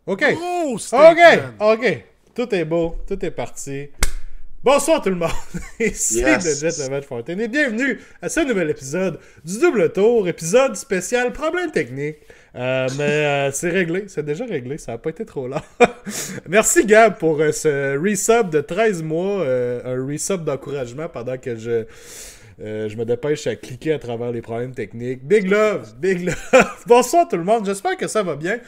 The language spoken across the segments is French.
OK. Oh, OK. Tout est beau. Tout est parti. Bonsoir tout le monde. Ici le Jet Level Fontaine et bienvenue à ce nouvel épisode du Double Tour, épisode spécial problème technique. Mais c'est réglé, c'est déjà réglé, ça n'a pas été trop long. Merci Gab pour ce resub de 13 mois, un resub d'encouragement pendant que je me dépêche à cliquer à travers les problèmes techniques. Big love, big love. Bonsoir tout le monde, j'espère que ça va bien.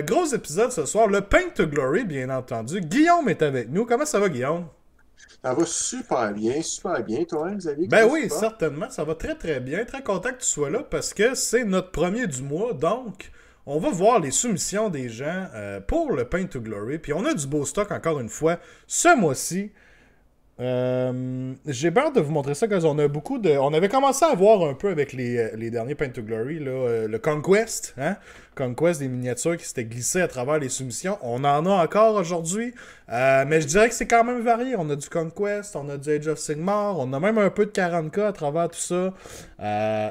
Gros épisode ce soir, le Paint to Glory, bien entendu. Guillaume est avec nous. Comment ça va, Guillaume? Ça va super bien. Toi, hein, Xavier? Ben oui, certainement. Ça va très très bien. Très content que tu sois là parce que c'est notre premier du mois. Donc, on va voir les soumissions des gens pour le Paint to Glory. Puis on a du beau stock encore une fois ce mois-ci. J'ai peur de vous montrer ça quand on a beaucoup de... On avait commencé à voir un peu avec les derniers Paint to Glory, là, le Conquest, hein? Conquest, des miniatures qui s'étaient glissées à travers les soumissions. On en a encore aujourd'hui, mais je dirais que c'est quand même varié. On a du Conquest, on a du Age of Sigmar, on a même un peu de 40K à travers tout ça.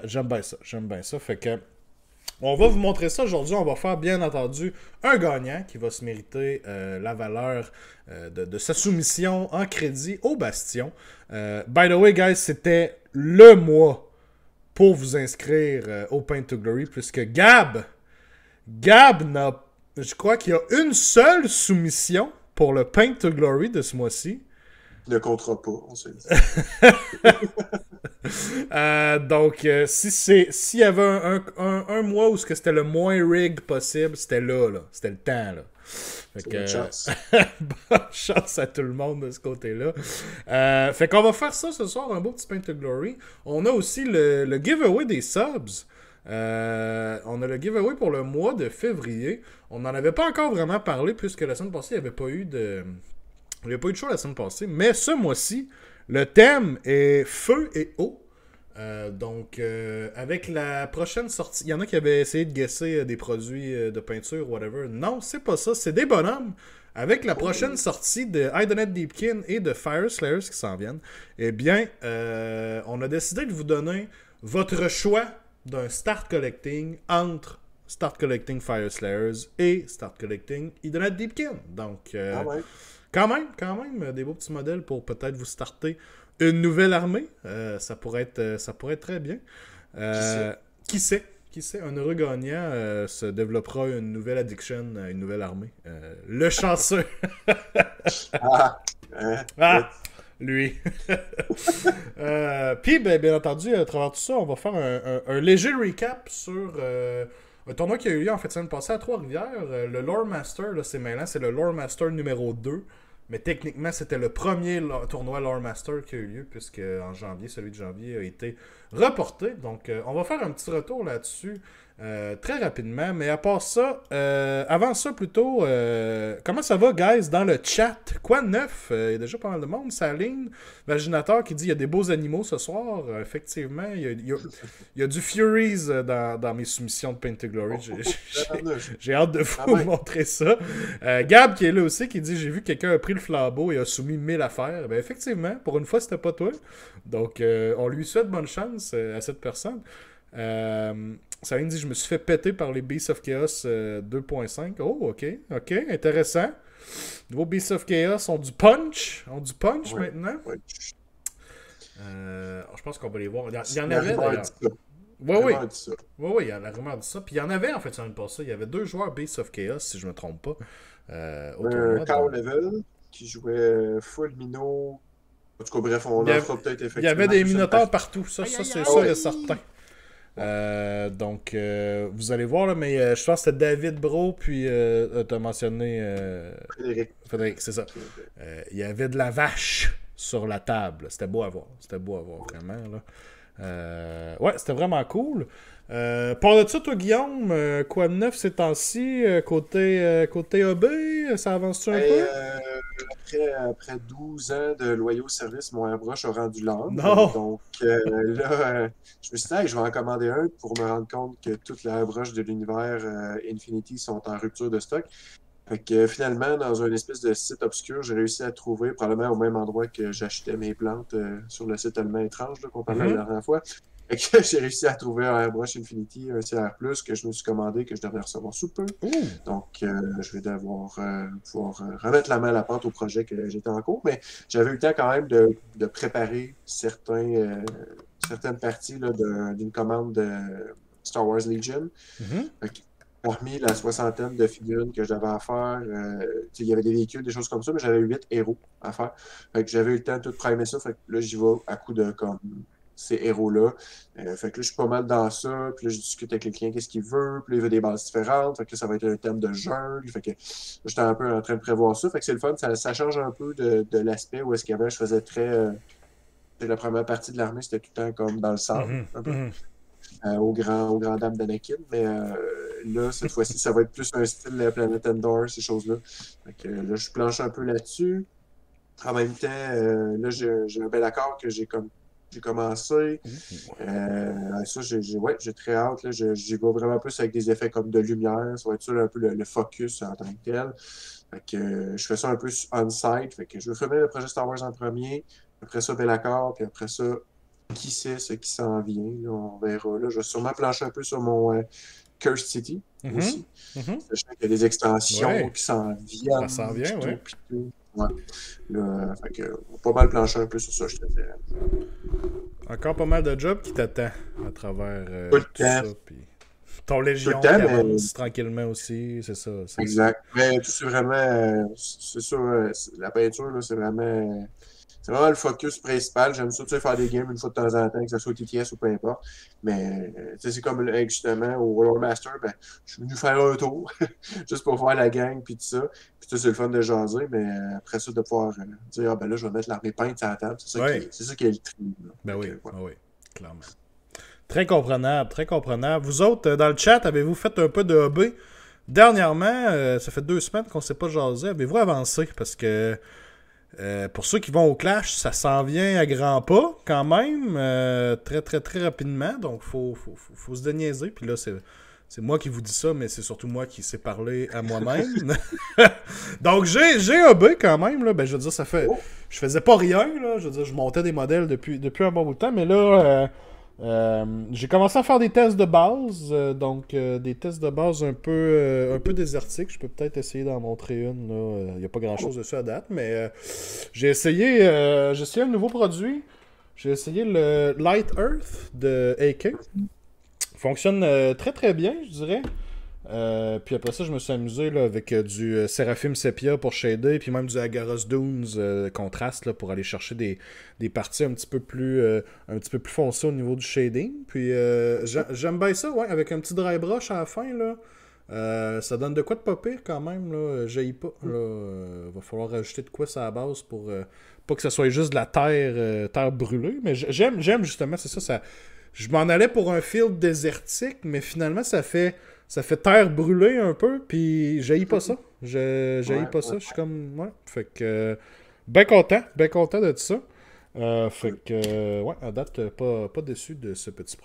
J'aime bien ça. Fait que... On va vous montrer ça aujourd'hui. On va faire, bien entendu, un gagnant qui va se mériter la valeur de sa soumission en crédit au Bastion. By the way, guys, c'était le mois pour vous inscrire au Paint to Glory, puisque Gab n'a... Je crois qu'il y a une seule soumission pour le Paint to Glory de ce mois-ci. Ne comptera pas, on sait. Donc, s'il y avait un mois où c'était le moins rig possible, c'était là. C'était le temps, là. Fait que, bonne chance. Bonne chance à tout le monde de ce côté-là. Fait qu'on va faire ça ce soir, un beau petit Paint to Glory. On a aussi le giveaway des subs. On a le giveaway pour le mois de février. On n'en avait pas encore vraiment parlé puisque la semaine passée, il n'y avait pas eu de... Il n'y a pas eu de show la semaine passée, mais ce mois-ci, le thème est feu et eau. Donc, avec la prochaine sortie, il y en a qui avaient essayé de guesser des produits de peinture, whatever. Non, c'est pas ça, c'est des bonhommes. Avec la prochaine sortie de Idonett Deepkin et de Fire Slayers qui s'en viennent, eh bien, on a décidé de vous donner votre choix d'un Start Collecting entre Start Collecting Fire Slayers et Start Collecting Idonett Deepkin. Donc, Quand même, des beaux petits modèles pour peut-être vous starter une nouvelle armée. Ça pourrait être très bien. Qui sait, un heureux gagnant se développera une nouvelle addiction à une nouvelle armée. Le chanceux. Lui. Puis, bien entendu, à travers tout ça, on va faire un léger recap sur... un tournoi qui a eu lieu en fait semaine passée à Trois-Rivières. Le Lore Master, là, c'est maintenant, c'est le Lore Master numéro 2. Mais techniquement, c'était le premier tournoi Lore Master qui a eu lieu, puisque en janvier, celui de janvier a été reporté. Donc, on va faire un petit retour là-dessus très rapidement. Mais à part ça, avant ça plutôt, comment ça va, guys, dans le chat? Quoi de neuf? Il y a déjà pas mal de monde. Saline, Vaginateur, qui dit il y a des beaux animaux ce soir. Effectivement, il y a du Furies dans mes soumissions de Paint to Glory. J'ai hâte de vous montrer ça. Gab, qui est là aussi, qui dit j'ai vu quelqu'un a pris le flambeau et a soumis 1000 affaires. Ben effectivement, pour une fois, c'était pas toi. Donc, on lui souhaite bonne chance à cette personne. Saline dit je me suis fait péter par les Beasts of Chaos 2.5. Oh, ok, intéressant. Les nouveaux Beasts of Chaos ont du punch. Maintenant. Ouais. Je pense qu'on va les voir. Il y en avait d'ailleurs. Oui, il en a vraiment dit ça. Puis il y en avait en fait semaine passée. Il y avait 2 joueurs Beasts of Chaos, si je me trompe pas. Carl Level qui jouait Full Mino. En tout cas, bref, on en fera peut-être effectivement. Il y avait des Minotaurs partout. Ça c'est sûr et certain. Donc, vous allez voir, là, mais je pense que c'était David Bro, puis t'as mentionné Frédéric, c'est ça. Il y avait de la vache sur la table. C'était beau à voir. Vraiment. Là. Ouais, c'était vraiment cool. Par de ça, toi, Guillaume, quoi de neuf ces temps-ci? Côté OB, ça avance-tu un peu? Après 12 ans de loyaux services, mon airbrush a rendu l'âme. Non! Donc là, je me suis dit, hey, je vais en commander un pour me rendre compte que toutes les airbrush de l'univers Infinity sont en rupture de stock. Fait que finalement, dans un espèce de site obscur, j'ai réussi à trouver, probablement au même endroit que j'achetais mes plantes sur le site tellement étrange qu'on parlait la dernière fois. Fait que j'ai réussi à trouver un Airbrush Infinity, un CR+, que je me suis commandé, que je devrais recevoir sous peu. Donc, je vais devoir pouvoir remettre la main à la pâte au projet que j'étais en cours. Mais j'avais eu le temps quand même de préparer certaines parties d'une commande de Star Wars Legion. Fait que, parmi la soixantaine de figurines que j'avais à faire, il y avait des véhicules, des choses comme ça, mais j'avais 8 héros à faire. Fait que j'avais eu le temps de tout primer ça. Fait que là, j'y vais à coup de comme ces héros-là. Fait que là, je suis pas mal dans ça. Puis là, je discute avec les clients qu'est-ce qu'ils veulent. Puis là, il veut des bases différentes. Fait que là, ça va être un thème de jungle. Fait que là, j'étais un peu en train de prévoir ça. Fait que c'est le fun. Ça change un peu de l'aspect où est-ce qu'avant, je faisais très. La première partie de l'armée, c'était tout le temps comme dans le sable. Un peu. Aux grands dames d'Anakin. Mais là, cette fois-ci, ça va être plus un style Planet Endor, ces choses-là. Fait que là, je planche un peu là-dessus. En même temps, là, j'ai un bel accord que j'ai commencé. Ça, j'ai très hâte. Là, j'y vais vraiment plus avec des effets comme de lumière. Ça va être ça un peu le focus en tant que tel. Fait que je fais ça un peu on-site. Fait que je vais filmer le projet Star Wars en premier. Après ça, bel accord. Puis après ça, qui sait ce qui s'en vient. Là, on verra. Là, je vais sûrement plancher un peu sur mon Cursed City aussi. Sachant qu'il y a des extensions qui s'en viennent. Ça s'en vient, oui. Ouais. Là, fait que, pas mal plancher un peu sur ça, je te dirais. Encore pas mal de jobs qui t'attendent à travers tout ça. Puis ton Légion qui avance tranquillement aussi, c'est ça. Exact. Mais tout c'est vraiment. C'est ça, la peinture, là, c'est vraiment le focus principal. J'aime ça, faire des games une fois de temps en temps, que ce soit TTS ou peu importe. Mais c'est comme justement au World Master, ben, je suis venu faire un tour, juste pour voir la gang, puis tout ça. Puis c'est le fun de jaser, mais après ça, de pouvoir dire, ben là, je vais mettre l'armée peinte sur la table. C'est ça qui est le tri. Ben oui, oui, clairement. Très comprenable, très comprenable. Vous autres, dans le chat, avez-vous fait un peu de hobby? Dernièrement, ça fait 2 semaines qu'on ne s'est pas jasé. Avez-vous avancé? Parce que pour ceux qui vont au Clash, ça s'en vient à grands pas, quand même, très, très, très rapidement. Donc, faut se déniaiser. Puis là, c'est moi qui vous dis ça, mais c'est surtout moi qui sais parler à moi-même. Donc, j'ai hobby quand même. Là. Ben, je veux dire, ça fait... Je faisais pas rien. Là. Je veux dire, je montais des modèles depuis un bon bout de temps. Mais là... j'ai commencé à faire des tests de base, donc des tests de base un peu désertiques. Je peux peut-être essayer d'en montrer une. Il n'y a pas grand-chose dessus à date, mais j'ai essayé un nouveau produit. J'ai essayé le Light Earth de AK. Fonctionne très très bien, je dirais. Puis après ça, je me suis amusé là, avec du Seraphim Sepia pour shader, puis même du Agaros Dunes contraste là, pour aller chercher des parties un petit peu plus foncées au niveau du shading. Puis j'aime bien ça, ouais, avec un petit dry brush à la fin. Là. Ça donne de quoi de pas pire quand même. Là. Jaillit pas. Va falloir rajouter de quoi sur la base pour pas que ce soit juste de la terre brûlée. Mais j'aime justement, c'est ça. Je m'en allais pour un field désertique, mais finalement, ça fait terre brûlée un peu, puis j'haïs pas ça. J'haïs pas ça. Je suis comme... Ouais. Fait que... bien content de ça. Fait que... ouais, à date, pas déçu de ce petit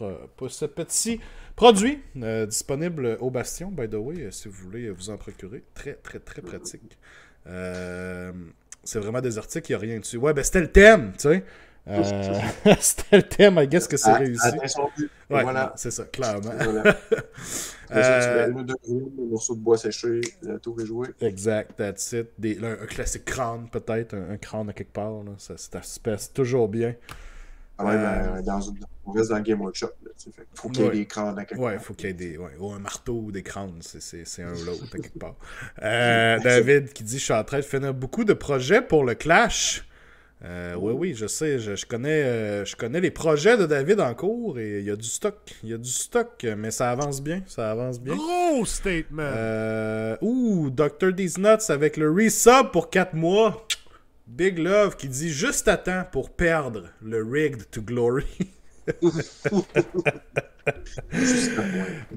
produit disponible au Bastion, by the way, si vous voulez vous en procurer. Très, très, très pratique. C'est vraiment désertique, il n'y a rien dessus. Ouais, ben c'était le thème, tu sais. C'était le thème, I guess que c'est réussi. Ouais, voilà. C'est ça, clairement. Voilà. Un morceau de bois séché, tout est joué. Exact, that's it. Un classique crâne, peut-être, un crâne à quelque part. Là. Ça se passe toujours bien. On reste dans le Game Workshop. Il faut qu'il y ait des crânes à quelque part. Ouais, il faut qu'il y ait des. Ouais, ou un marteau ou des crânes, c'est un ou l'autre à quelque part. David qui dit: je suis en train de finir beaucoup de projets pour le Clash. Oui, je sais, je connais les projets de David en cours et il y a du stock, mais ça avance bien. Gros statement! Dr. These Nuts avec le resub pour 4 mois. Big Love qui dit juste à temps pour perdre le Rigged to Glory.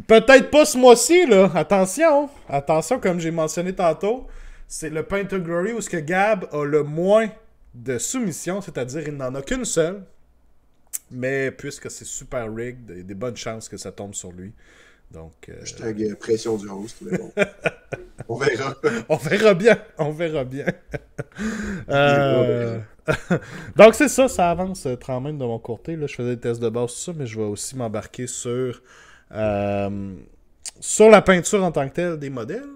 Peut-être pas ce mois-ci, là. Attention, comme j'ai mentionné tantôt, c'est le Paint to Glory où ce que Gab a le moins de soumission, c'est-à-dire il n'en a qu'une seule, mais puisque c'est super rigged, il y a des bonnes chances que ça tombe sur lui. Donc, Hashtag pression du host, mais bon. On verra. on verra bien. On verra bien. Donc, c'est ça, ça avance quand même de mon côté. Là, je faisais des tests de base, tout ça, mais je vais aussi m'embarquer sur la peinture en tant que telle des modèles.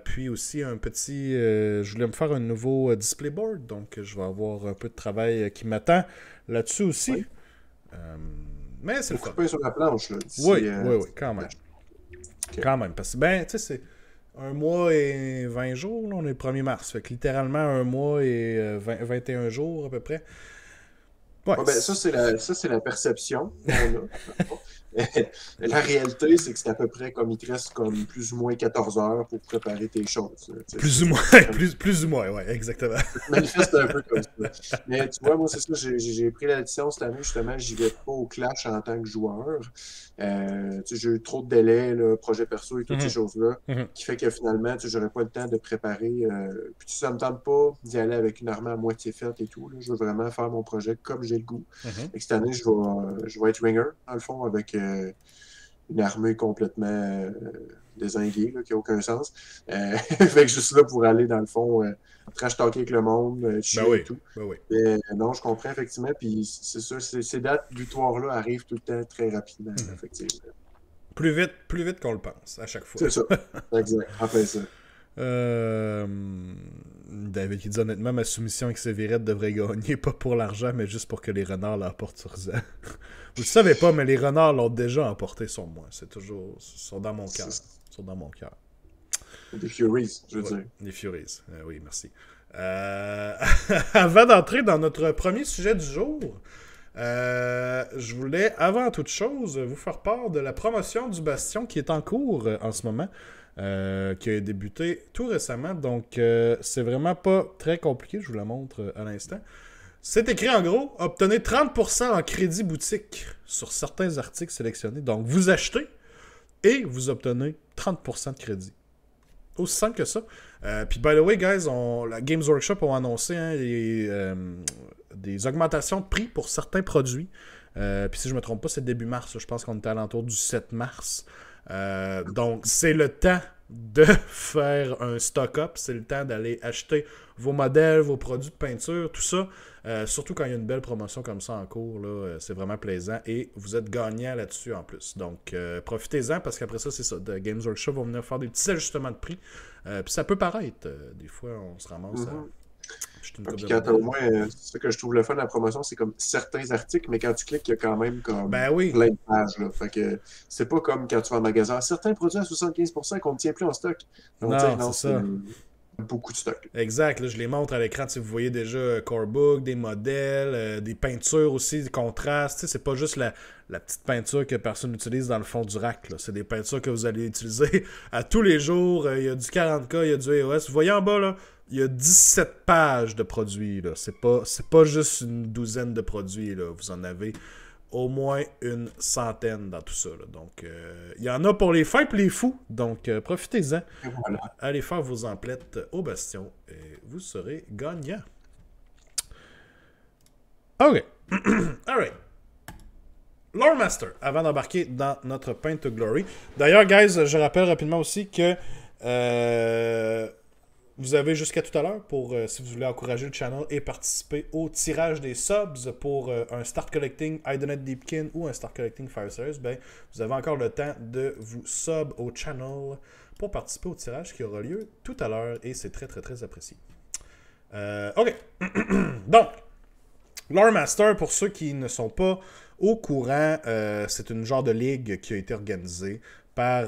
Puis aussi un petit... je voulais me faire un nouveau display board, donc je vais avoir un peu de travail qui m'attend là-dessus aussi. Oui. Mais c'est le fun. Couper sur la planche, là. Oui, quand même. Okay. Quand même, parce que, ben, tu sais, c'est 1 mois et 20 jours, là, on est le 1er mars, fait que littéralement 1 mois et 21 jours à peu près. Ouais, ben, ça, c'est la perception qu'on a. La réalité, c'est que c'est à peu près comme il te reste comme plus ou moins 14 heures pour préparer tes choses. Plus ou moins, plus ou moins, ouais, exactement. Je manifeste un peu comme ça. Mais tu vois, moi, c'est ça, j'ai pris la décision cette année, justement, j'y vais pas au clash en tant que joueur. J'ai eu trop de délais, là, projet perso et toutes ces choses-là, qui fait que finalement, j'aurais pas le temps de préparer. Puis ça me tente pas d'y aller avec une armée à moitié faite et tout. Là. Je veux vraiment faire mon projet comme j'ai le goût. Et cette année, je vais être ringer, dans le fond, avec une armée complètement dézinguée, là, qui n'a aucun sens. Fait que juste là pour aller, dans le fond, trash-talker avec le monde, chier et tout. Ben oui. Mais non, je comprends effectivement. Puis c'est ça, ces dates butoirs-là arrivent tout le temps très rapidement, effectivement. Plus vite qu'on le pense, à chaque fois. C'est ça. Exact. Après ça. David qui dit honnêtement, ma soumission avec Sévérette devrait gagner, pas pour l'argent, mais juste pour que les renards l'emportent sur Zan. Vous le savez pas, mais les renards l'ont déjà emporté sur moi. C'est toujours. Ils sont dans mon cœur. Ils sont dans mon cœur. Des Furies, je veux dire. Des Furies. Oui, merci. Avant d'entrer dans notre premier sujet du jour, je voulais, avant toute chose, vous faire part de la promotion du Bastion qui est en cours en ce moment. Qui a débuté tout récemment. Donc, c'est vraiment pas très compliqué. Je vous la montre à l'instant. C'est écrit en gros, obtenez 30% en crédit boutique sur certains articles sélectionnés. Donc, vous achetez et vous obtenez 30% de crédit. Aussi simple que ça. Puis, by the way, guys, la Games Workshop ont annoncé des augmentations de prix pour certains produits. Puis, si je ne me trompe pas, c'est début mars. Je pense qu'on était à l'entour du 7 mars. Donc, c'est le temps de faire un stock-up. C'est le temps d'aller acheter vos modèles, vos produits de peinture, tout ça. Surtout quand il y a une belle promotion comme ça en cours, là, c'est vraiment plaisant. Et vous êtes gagnant là-dessus en plus. Donc, profitez-en parce qu'après ça, c'est ça. Games Workshop vont venir faire des petits ajustements de prix. Puis ça peut paraître. Des fois, on se ramasse à... Puis quand t'as au moins, c'est ça que je trouve le fun de la promotion, c'est comme certains articles, mais quand tu cliques, il y a quand même comme plein de pages. Là. Fait que c'est pas comme quand tu vas en magasin. Certains produits à 75% qu'on ne tient plus en stock. Donc, non, c'est ça. Beaucoup de stock. Exact, là, je les montre à l'écran. Vous voyez déjà core book, des modèles, des peintures aussi, des contrastes. C'est pas juste la petite peinture que personne n'utilise dans le fond du rack. C'est des peintures que vous allez utiliser à tous les jours. Il y a du 40K, il y a du EOS. Vous voyez en bas, là, il y a 17 pages de produits. Là. C'est pas juste une douzaine de produits. Là. Vous en avez au moins une centaine dans tout ça. Là. Donc, il y en a pour les fins et les fous. Donc, profitez-en. Voilà. Allez faire vos emplettes au Bastion et vous serez gagnant. OK. All right. Lore Master, avant d'embarquer dans notre Paint to Glory. D'ailleurs, guys, je rappelle rapidement aussi que vous avez jusqu'à tout à l'heure pour, si vous voulez encourager le channel et participer au tirage des subs pour un Start Collecting Idonette Deepkin ou un Start Collecting Fire Series, ben, vous avez encore le temps de vous sub au channel pour participer au tirage qui aura lieu tout à l'heure et c'est très très très apprécié. OK. Donc, Lore Master, pour ceux qui ne sont pas au courant, c'est une genre de ligue qui a été organisée par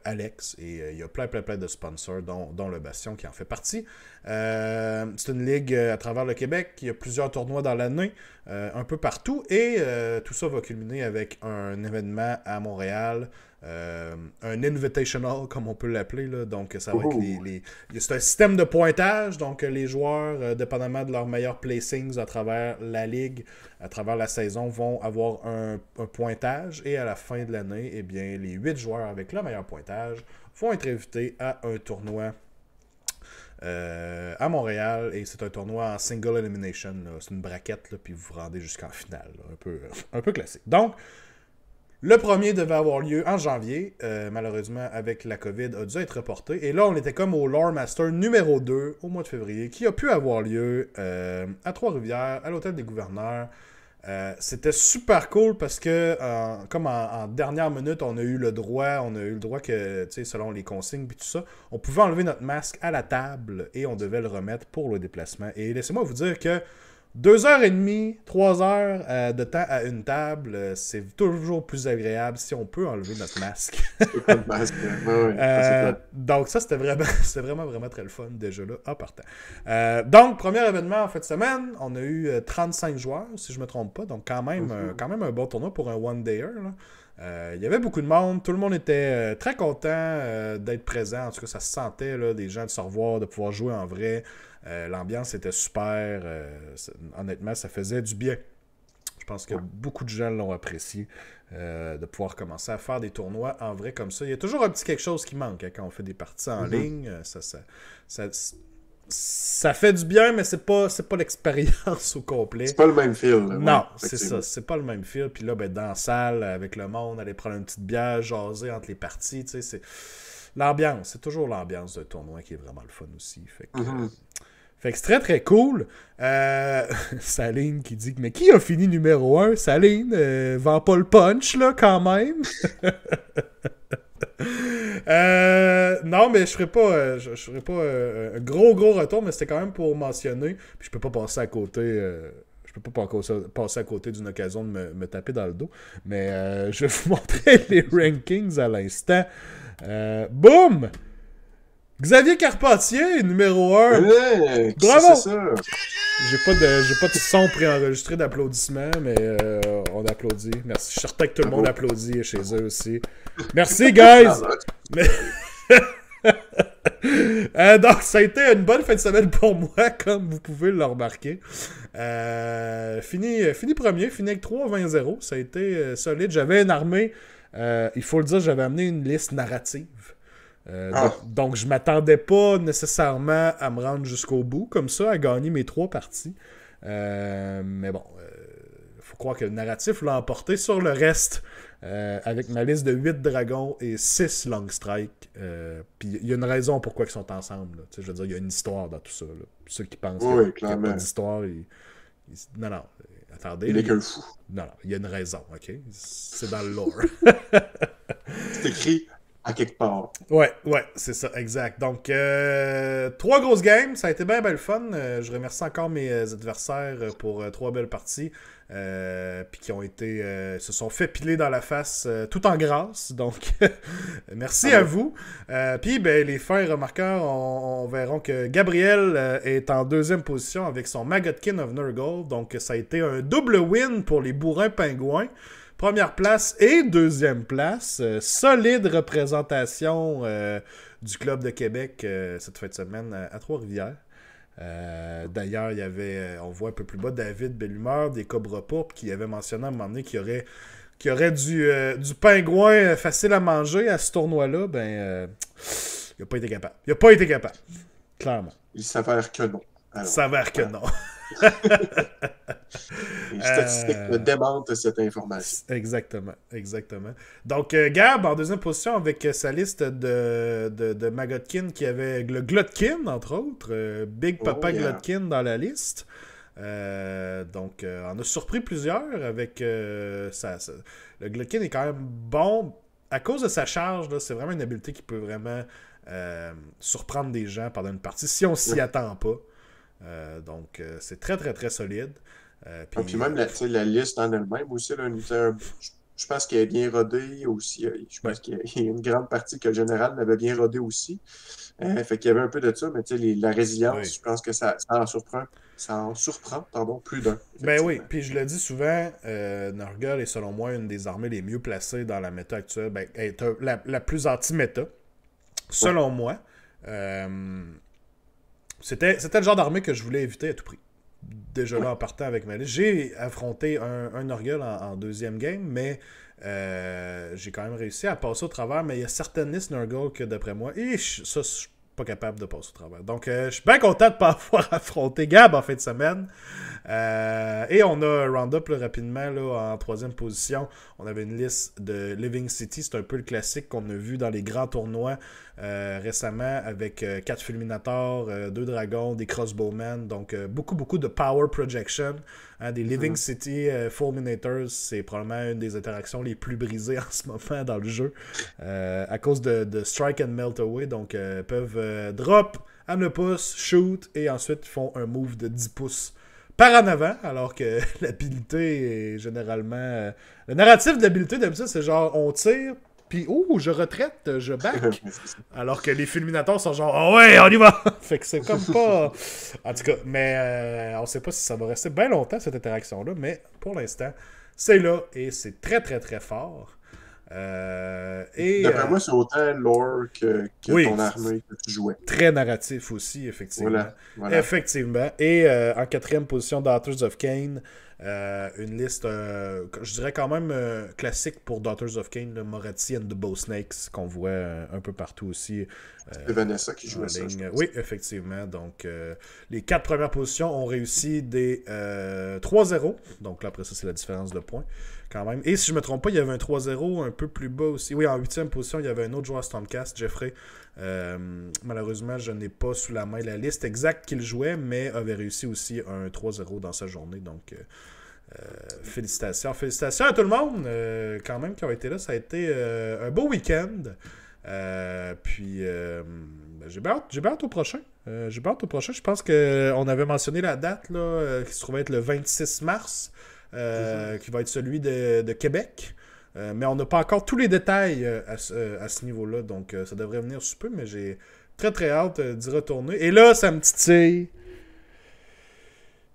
Alex et il y a plein de sponsors dont le Bastion qui en fait partie. C'est une ligue à travers le Québec, il y a plusieurs tournois dans l'année, un peu partout et tout ça va culminer avec un événement à Montréal, un invitational comme on peut l'appeler là. Donc ça va être c'est un système de pointage, donc les joueurs dépendamment de leurs meilleurs placings à travers la ligue, à travers la saison vont avoir un pointage et à la fin de l'année, eh bien les 8 joueurs avec le meilleur pointage vont être invités à un tournoi à Montréal et c'est un tournoi en single elimination, là. C'est une braquette là, puis vous vous rendez jusqu'en finale là. Un peu classique. Donc Le premier devait avoir lieu en janvier. Malheureusement, avec la COVID, a dû être reporté. Et là, on était comme au Lore Master numéro 2 au mois de février, qui a pu avoir lieu à Trois-Rivières, à l'Hôtel des Gouverneurs. C'était super cool parce que, comme en dernière minute, on a eu le droit que, tu sais, selon les consignes et tout ça, on pouvait enlever notre masque à la table et on devait le remettre pour le déplacement. Et laissez-moi vous dire que 2h30, 3 heures de temps à une table, c'est toujours plus agréable si on peut enlever notre masque. Pas de masque. Donc ça, c'était vraiment très le fun déjà là, en partant. Donc, premier événement en fin de semaine, on a eu 35 joueurs, si je me trompe pas, donc quand même un bon tournoi pour un one-dayer. Il y avait beaucoup de monde, tout le monde était très content d'être présent, en tout cas ça se sentait, là, des gens de se revoir, de pouvoir jouer en vrai. L'ambiance était super. Honnêtement, ça faisait du bien. Je pense que beaucoup de gens l'ont apprécié de pouvoir commencer à faire des tournois en vrai comme ça. Il y a toujours un petit quelque chose qui manque quand on fait des parties en ligne. Ça fait du bien, mais c'est pas l'expérience au complet. C'est pas le même feel. Non, c'est ça. C'est pas le même feel. Puis là, dans la salle, avec le monde, aller prendre une petite bière, jaser entre les parties. C'est l'ambiance. C'est toujours l'ambiance d'un tournoi qui est vraiment le fun aussi. Fait que c'est très très cool. Saline qui dit mais qui a fini numéro 1? Saline, vend pas le punch là quand même. Non, mais je ferai pas un gros retour, mais c'était quand même pour mentionner. Puis je peux pas passer à côté. Je peux pas passer à côté d'une occasion de me taper dans le dos. Mais je vais vous montrer les rankings à l'instant. Boum! Xavier Carpentier, numéro 1. Ouais, bravo! C'est ça? J'ai pas de son préenregistré d'applaudissements, mais on applaudit. Merci. Je suis certain que tout le monde applaudit chez eux aussi. Merci, guys! Donc, ça a été une bonne fin de semaine pour moi, comme vous pouvez le remarquer. Fini premier, fini avec 3-20-0. Ça a été solide. J'avais une armée, il faut le dire, j'avais amené une liste narrative. Donc, je m'attendais pas nécessairement à me rendre jusqu'au bout, comme ça, à gagner mes 3 parties. Mais bon, faut croire que le narratif l'a emporté sur le reste, avec ma liste de 8 dragons et 6 long strike. Puis il y a une raison pourquoi ils sont ensemble. Je veux dire, il y a une histoire dans tout ça. Là. Ceux qui pensent qu'il n'y a pas d'histoire, non, attendez. Il est qu'un fou. Non, il y a une raison, ok? C'est dans le lore. C'est écrit à quelque part. Ouais, c'est ça, exact. Donc, 3 grosses games, ça a été bien le fun. Je remercie encore mes adversaires pour 3 belles parties. Puis qui ont se sont fait piler dans la face tout en grâce. Donc, merci à vous. Puis, les fins remarqueurs, on verra que Gabriel est en 2e position avec son Maggotkin of Nurgle. Donc, ça a été un double win pour les bourrins pingouins. Première place et 2e place. Solide représentation du Club de Québec cette fin de semaine à Trois-Rivières. D'ailleurs, il y avait, on voit un peu plus bas, David Bellumeur des Cobra Pourpres qui avait mentionné à un moment donné qu'il y aurait du pingouin facile à manger à ce tournoi-là. Il n'a pas été capable. Il n'a pas été capable. Clairement. Il s'avère que non. Il s'avère que non. Les statistiques me démentent cette information. Exactement. Donc, Gab, en 2e position avec sa liste de Maggotkin qui avait le Glotkin, entre autres. Big Papa Glotkin dans la liste. Donc, on a surpris plusieurs avec ça. Le Glotkin est quand même bon. À cause de sa charge, là, c'est vraiment une habileté qui peut vraiment surprendre des gens pendant une partie si on s'y attend pas. Donc, c'est très, très, très solide. Puis même la liste en elle-même aussi, là, je pense qu'elle est bien rodée aussi. Je pense qu'il y a une grande partie que le général l'avait bien rodée aussi. Fait qu'il y avait un peu de ça, mais la résilience, je pense que ça en surprend plus d'un. Ben oui, puis je le dis souvent, Nurgle est selon moi une des armées les mieux placées dans la méta actuelle. Elle est la plus anti-méta, selon moi. C'était le genre d'armée que je voulais éviter à tout prix. Déjà là, en partant avec ma liste. J'ai affronté un Nurgle en 2e game, mais j'ai quand même réussi à passer au travers. Mais il y a certaines listes Nurgle que, d'après moi, ça, pas capable de passer au travers. Donc, je suis bien content de ne pas avoir affronté Gab en fin de semaine. Et on a un round-up là, rapidement là, en troisième position. On avait une liste de Living City. C'est un peu le classique qu'on a vu dans les grands tournois récemment avec 4 Fulminators, 2 Dragons, des Crossbowmen. Donc, beaucoup de power projection. Hein, des Living City Fulminators, c'est probablement une des interactions les plus brisées en ce moment dans le jeu. À cause de Strike and Melt Away. Donc, peuvent drop à 9 pouces, shoot, et ensuite ils font un move de 10 pouces par en avant, alors que l'habilité est généralement... le narratif de l'habilité, d'habitude, c'est genre, on tire, puis je retraite, je back. Alors que les fulminators sont genre, oh ouais, on y va! Fait que c'est comme pas... En tout cas, mais on sait pas si ça va rester bien longtemps, cette interaction-là, mais pour l'instant, c'est là, et c'est très, très, très fort. D'après moi, c'est autant lore que ton armée que tu jouais. Très narratif aussi, effectivement. Voilà. Effectivement. Et en quatrième position, Daughters of Cain. Une liste, je dirais quand même classique pour Daughters of Cain, le Moratti and the Bow Snakes, qu'on voit un peu partout aussi. C'est Vanessa qui jouait ça. Oui, effectivement. Donc, les 4 premières positions ont réussi des 3-0. Donc là, après ça, c'est la différence de points. Quand même. Et si je ne me trompe pas, il y avait un 3-0 un peu plus bas aussi. Oui, en 8e position, il y avait un autre joueur Stormcast, Jeffrey. Malheureusement, je n'ai pas sous la main la liste exacte qu'il jouait, mais avait réussi aussi un 3-0 dans sa journée. Donc, félicitations. Félicitations à tout le monde, quand même, qui ont été là. Ça a été un beau week-end. Puis, j'ai bien hâte au prochain. Je pense qu'on avait mentionné la date là, qui se trouvait être le 26 mars. Qui va être celui de Québec. Mais on n'a pas encore tous les détails à ce niveau-là, donc ça devrait venir sous peu, mais j'ai très très hâte d'y retourner. Et là, ça me titille.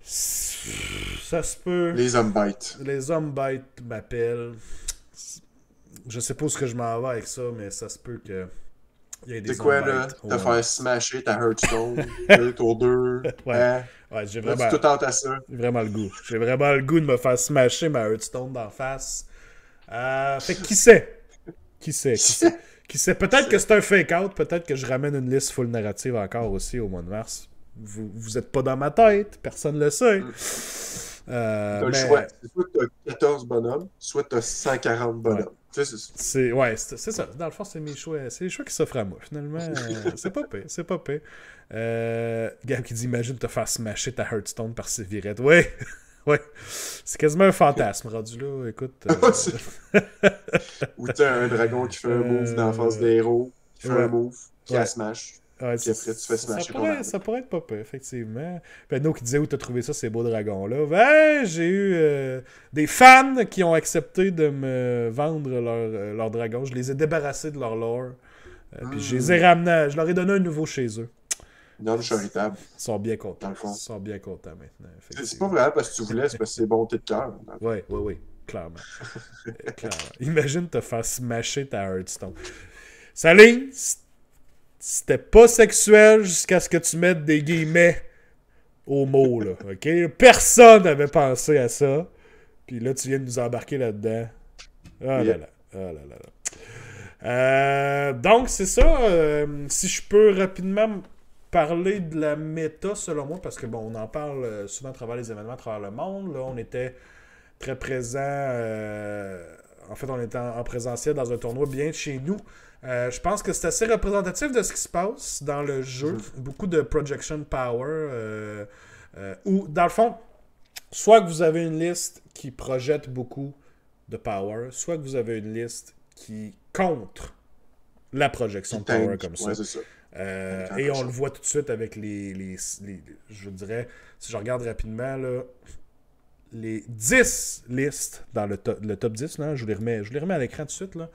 Ça se peut. Les hommes bêtes. Les hommes bêtes m'appellent. Je sais pas où je m'en vais avec ça, mais ça se peut que... C'est quoi, là? Te faire smasher ta Hearthstone, tour 2. Ouais. Hein? Ouais, j'ai vraiment... tout tente à ça. J'ai vraiment le goût. J'ai vraiment le goût de me faire smasher ma Hearthstone d'en face. Fait que qui sait? Qui sait? Peut-être que c'est un fake-out. Peut-être que je ramène une liste full narrative encore aussi au mois de mars. Vous êtes pas dans ma tête. Personne ne le sait. T'as le choix. C'est soit t'as 14 bonhommes, soit t'as 140 bonhommes. Ouais. C'est ça. Dans le fond, c'est mes choix. C'est les choix qui s'offrent à moi. Finalement, c'est pas pire. Gab qui dit, imagine te faire smasher ta Hearthstone par Sévirette. Ouais. C'est quasiment un fantasme rendu là. Écoute. Ou t'as un dragon qui fait un move dans la face des héros, qui fait un move, qui la smash. Ouais, puis après, tu fais smasher ça pourrait être pas pire, effectivement. Pedno qui disait où t'as trouvé ça, ces beaux dragons-là. Ben, j'ai eu des fans qui ont accepté de me vendre leur dragon. Je les ai débarrassés de leur lore. Puis je les ai ramenés. Je leur ai donné un nouveau chez eux. Non, charitable. Ils sont bien contents. Ils sont bien contents maintenant. C'est pas vraiment parce que tu voulais, c'est parce que c'est bonté de cœur. Oui. Clairement. Imagine te faire smasher ta Hearthstone. Saline, c'était pas sexuel jusqu'à ce que tu mettes des guillemets au mot, là. OK? Personne n'avait pensé à ça. Puis là, tu viens de nous embarquer là-dedans. Donc, c'est ça. Si je peux rapidement parler de la méta, selon moi, parce que, bon, on en parle souvent à travers les événements, à travers le monde. Là, on était très présents. En fait, on était en présentiel dans un tournoi bien de chez nous. Je pense que c'est assez représentatif de ce qui se passe dans le jeu. Beaucoup de projection power. Ou, dans le fond, soit que vous avez une liste qui projette beaucoup de power, soit que vous avez une liste qui contre la projection de power comme ça. Ouais, c'est ça. Et on le voit tout de suite avec les je dirais, si je regarde rapidement, là, les 10 listes dans le top 10, là, je les remets à l'écran tout de suite, là.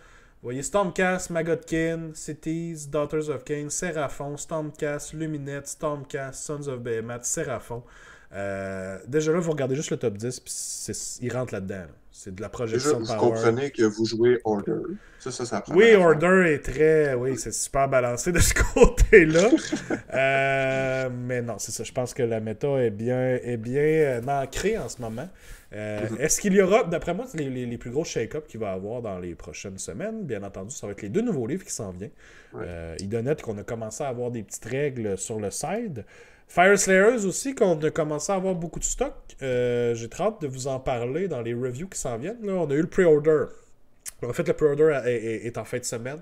Vous voyez Stormcast, Magotkin, Cities, Daughters of Cain, Seraphon, Stormcast, Luminette, Stormcast, Sons of Behemoth, Seraphon. Déjà là, vous regardez juste le top 10, puis il rentre là-dedans. Là. C'est de la Déjà, projection de vous power. comprenez que vous jouez Order. Ça prend. Oui, Order est très... Oui, c'est super balancé de ce côté-là. Mais non, c'est ça. Je pense que la méta est bien ancrée en ce moment. Est-ce qu'il y aura, d'après moi, les plus gros shake-up qu'il va y avoir dans les prochaines semaines? Bien entendu, ça va être les 2 nouveaux livres qui s'en viennent. Idonet, qu'on a commencé à avoir des petites règles sur le side. Fire Slayers aussi, qu'on a commencé à avoir beaucoup de stock. J'ai très hâte de vous en parler dans les reviews qui s'en viennent. Là, on a eu le pre-order. En fait, le pre-order est en fin de semaine.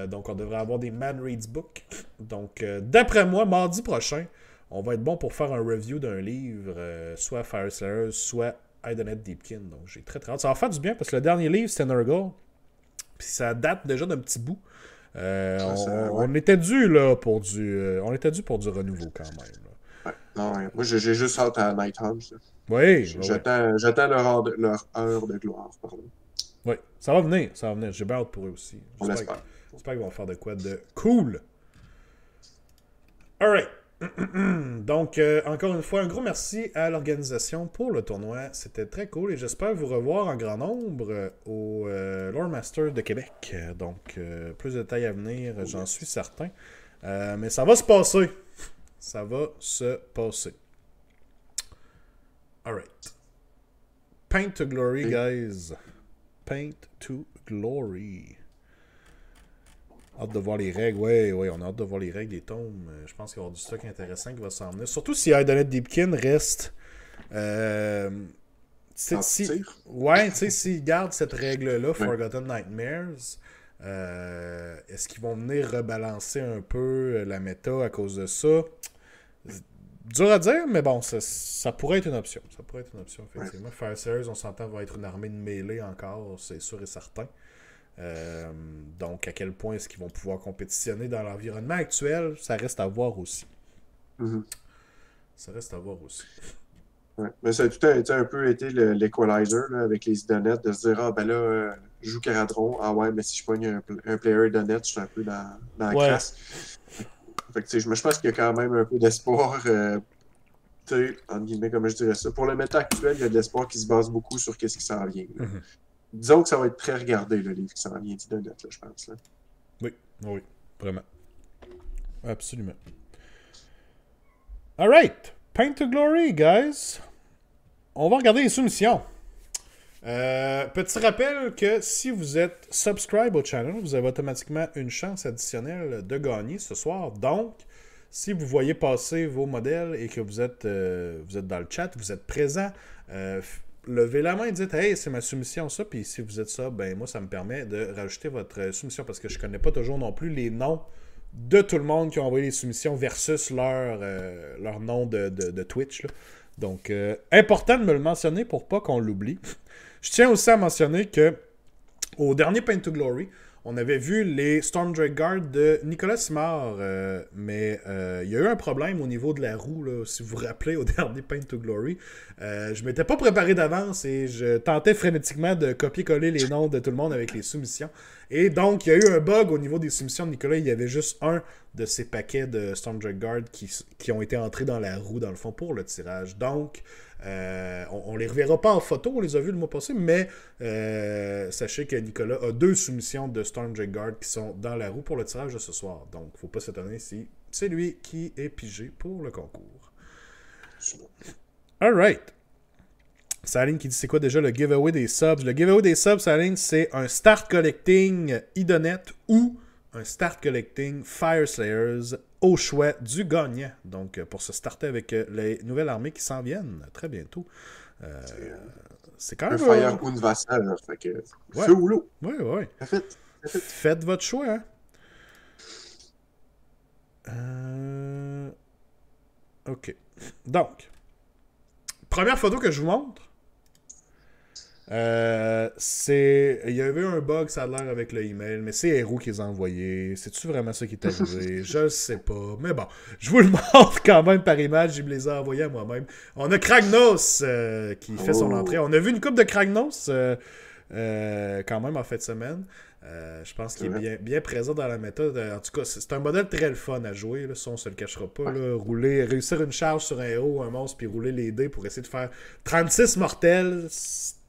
Donc, on devrait avoir des Man Reads Book. Donc, d'après moi, mardi prochain, on va être bon pour faire un review d'un livre, soit Fire Slayers, soit Idonet Deepkin. Donc, j'ai très hâte. Ça va faire du bien parce que le dernier livre, c'était Nurgle. Puis ça date déjà d'un petit bout. On était dû là pour du renouveau quand même. Là. Ouais. Non, ouais. Moi, j'ai juste hâte à Night Hunt. Oui. J'attends leur heure de gloire, pardon. Oui, ça va venir. J'ai bien hâte pour eux aussi. J'espère qu'ils vont faire de quoi de cool. Alright. Donc, encore une fois, un gros merci à l'organisation pour le tournoi. C'était très cool et j'espère vous revoir en grand nombre au Lore Master de Québec. Donc, plus de détails à venir, j'en suis certain. Mais ça va se passer. Ça va se passer. Alright. Paint to Glory, guys. Paint to Glory. Hâte de voir les règles. Oui, on a hâte de voir les règles des tomes. Je pense qu'il va y avoir du stock intéressant qui va s'en venir. Surtout si Idonet Deepkin reste. S'ils gardent cette règle-là, Forgotten Nightmares, est-ce qu'ils vont venir rebalancer un peu la méta à cause de ça? Dur à dire, mais bon, ça pourrait être une option. Ça pourrait être une option, effectivement. Fire Slayers, on s'entend, va être une armée de mêlée encore, c'est sûr et certain. Donc, à quel point est-ce qu'ils vont pouvoir compétitionner dans l'environnement actuel, ça reste à voir aussi. Ça reste à voir aussi. Ouais. Mais ça a tout un peu été l'equalizer avec les idonettes, de se dire, ah ben là, je joue Caradron, ah ouais, mais si je pogne un player idonette, je suis un peu dans la crasse. Fait que, je pense qu'il y a quand même un peu d'espoir, entre guillemets, comme je dirais ça. Pour le méta actuel, il y a de l'espoir qui se base beaucoup sur qu'est-ce qui s'en vient. Disons que ça va être très regardé, le livre qui s'en vient d'Idonet, je pense. Là. Oui, vraiment. Absolument. Alright, Paint to Glory, guys. On va regarder les soumissions. Petit rappel que si vous êtes subscribe au channel, vous avez automatiquement une chance additionnelle de gagner ce soir. Donc, si vous voyez passer vos modèles et que vous êtes dans le chat, vous êtes présent, levez la main et dites « Hey, c'est ma soumission ça ». Puis si vous êtes ça, ben moi, ça me permet de rajouter votre soumission parce que je connais pas toujours non plus les noms de tout le monde qui a envoyé les soumissions versus leur nom de Twitch. Là. Donc, important de me le mentionner pour pas qu'on l'oublie. Je tiens aussi à mentionner que au dernier Paint to Glory, on avait vu les Storm Drake Guard de Nicolas Simard, mais il y a eu un problème au niveau de la roue, là, si vous vous rappelez, au dernier Paint to Glory. Je m'étais pas préparé d'avance et je tentais frénétiquement de copier-coller les noms de tout le monde avec les soumissions. Et donc, il y a eu un bug au niveau des soumissions de Nicolas. Il y avait juste un de ces paquets de Storm Drake Guard qui ont été entrés dans la roue, dans le fond, pour le tirage. Donc, on les reverra pas en photo, on les a vus le mois passé, mais sachez que Nicolas a 2 soumissions de Storm Drake Guard qui sont dans la roue pour le tirage de ce soir. Donc, faut pas s'étonner si c'est lui qui est pigé pour le concours. Alright. Saline qui dit c'est quoi déjà le giveaway des subs? Le giveaway des subs, Saline, c'est un start collecting Idonet ou un start collecting Fire Slayers au choix du gagnant. Donc, pour se starter avec les nouvelles armées qui s'en viennent très bientôt. C'est quand même... Un Fire ou une Vassal, fait que... Feu ou l'eau. Oui. Faites votre choix, hein. OK. Donc, première photo que je vous montre, il y avait un bug, ça a l'air avec le email, mais c'est Hero qui les a envoyés. C'est-tu vraiment ça qui est arrivé? Je le sais pas. Mais bon, je vous le montre quand même par image. Je me les ai envoyés à moi-même. On a Kragnos qui fait son entrée. On a vu une coupe de Kragnos quand même en fin de semaine. Je pense qu'il est bien présent dans la méthode. En tout cas, c'est un modèle très le fun à jouer. Là, ça, on se le cachera pas. Là. Réussir une charge sur un héros ou un monstre puis rouler les dés pour essayer de faire 36 mortels.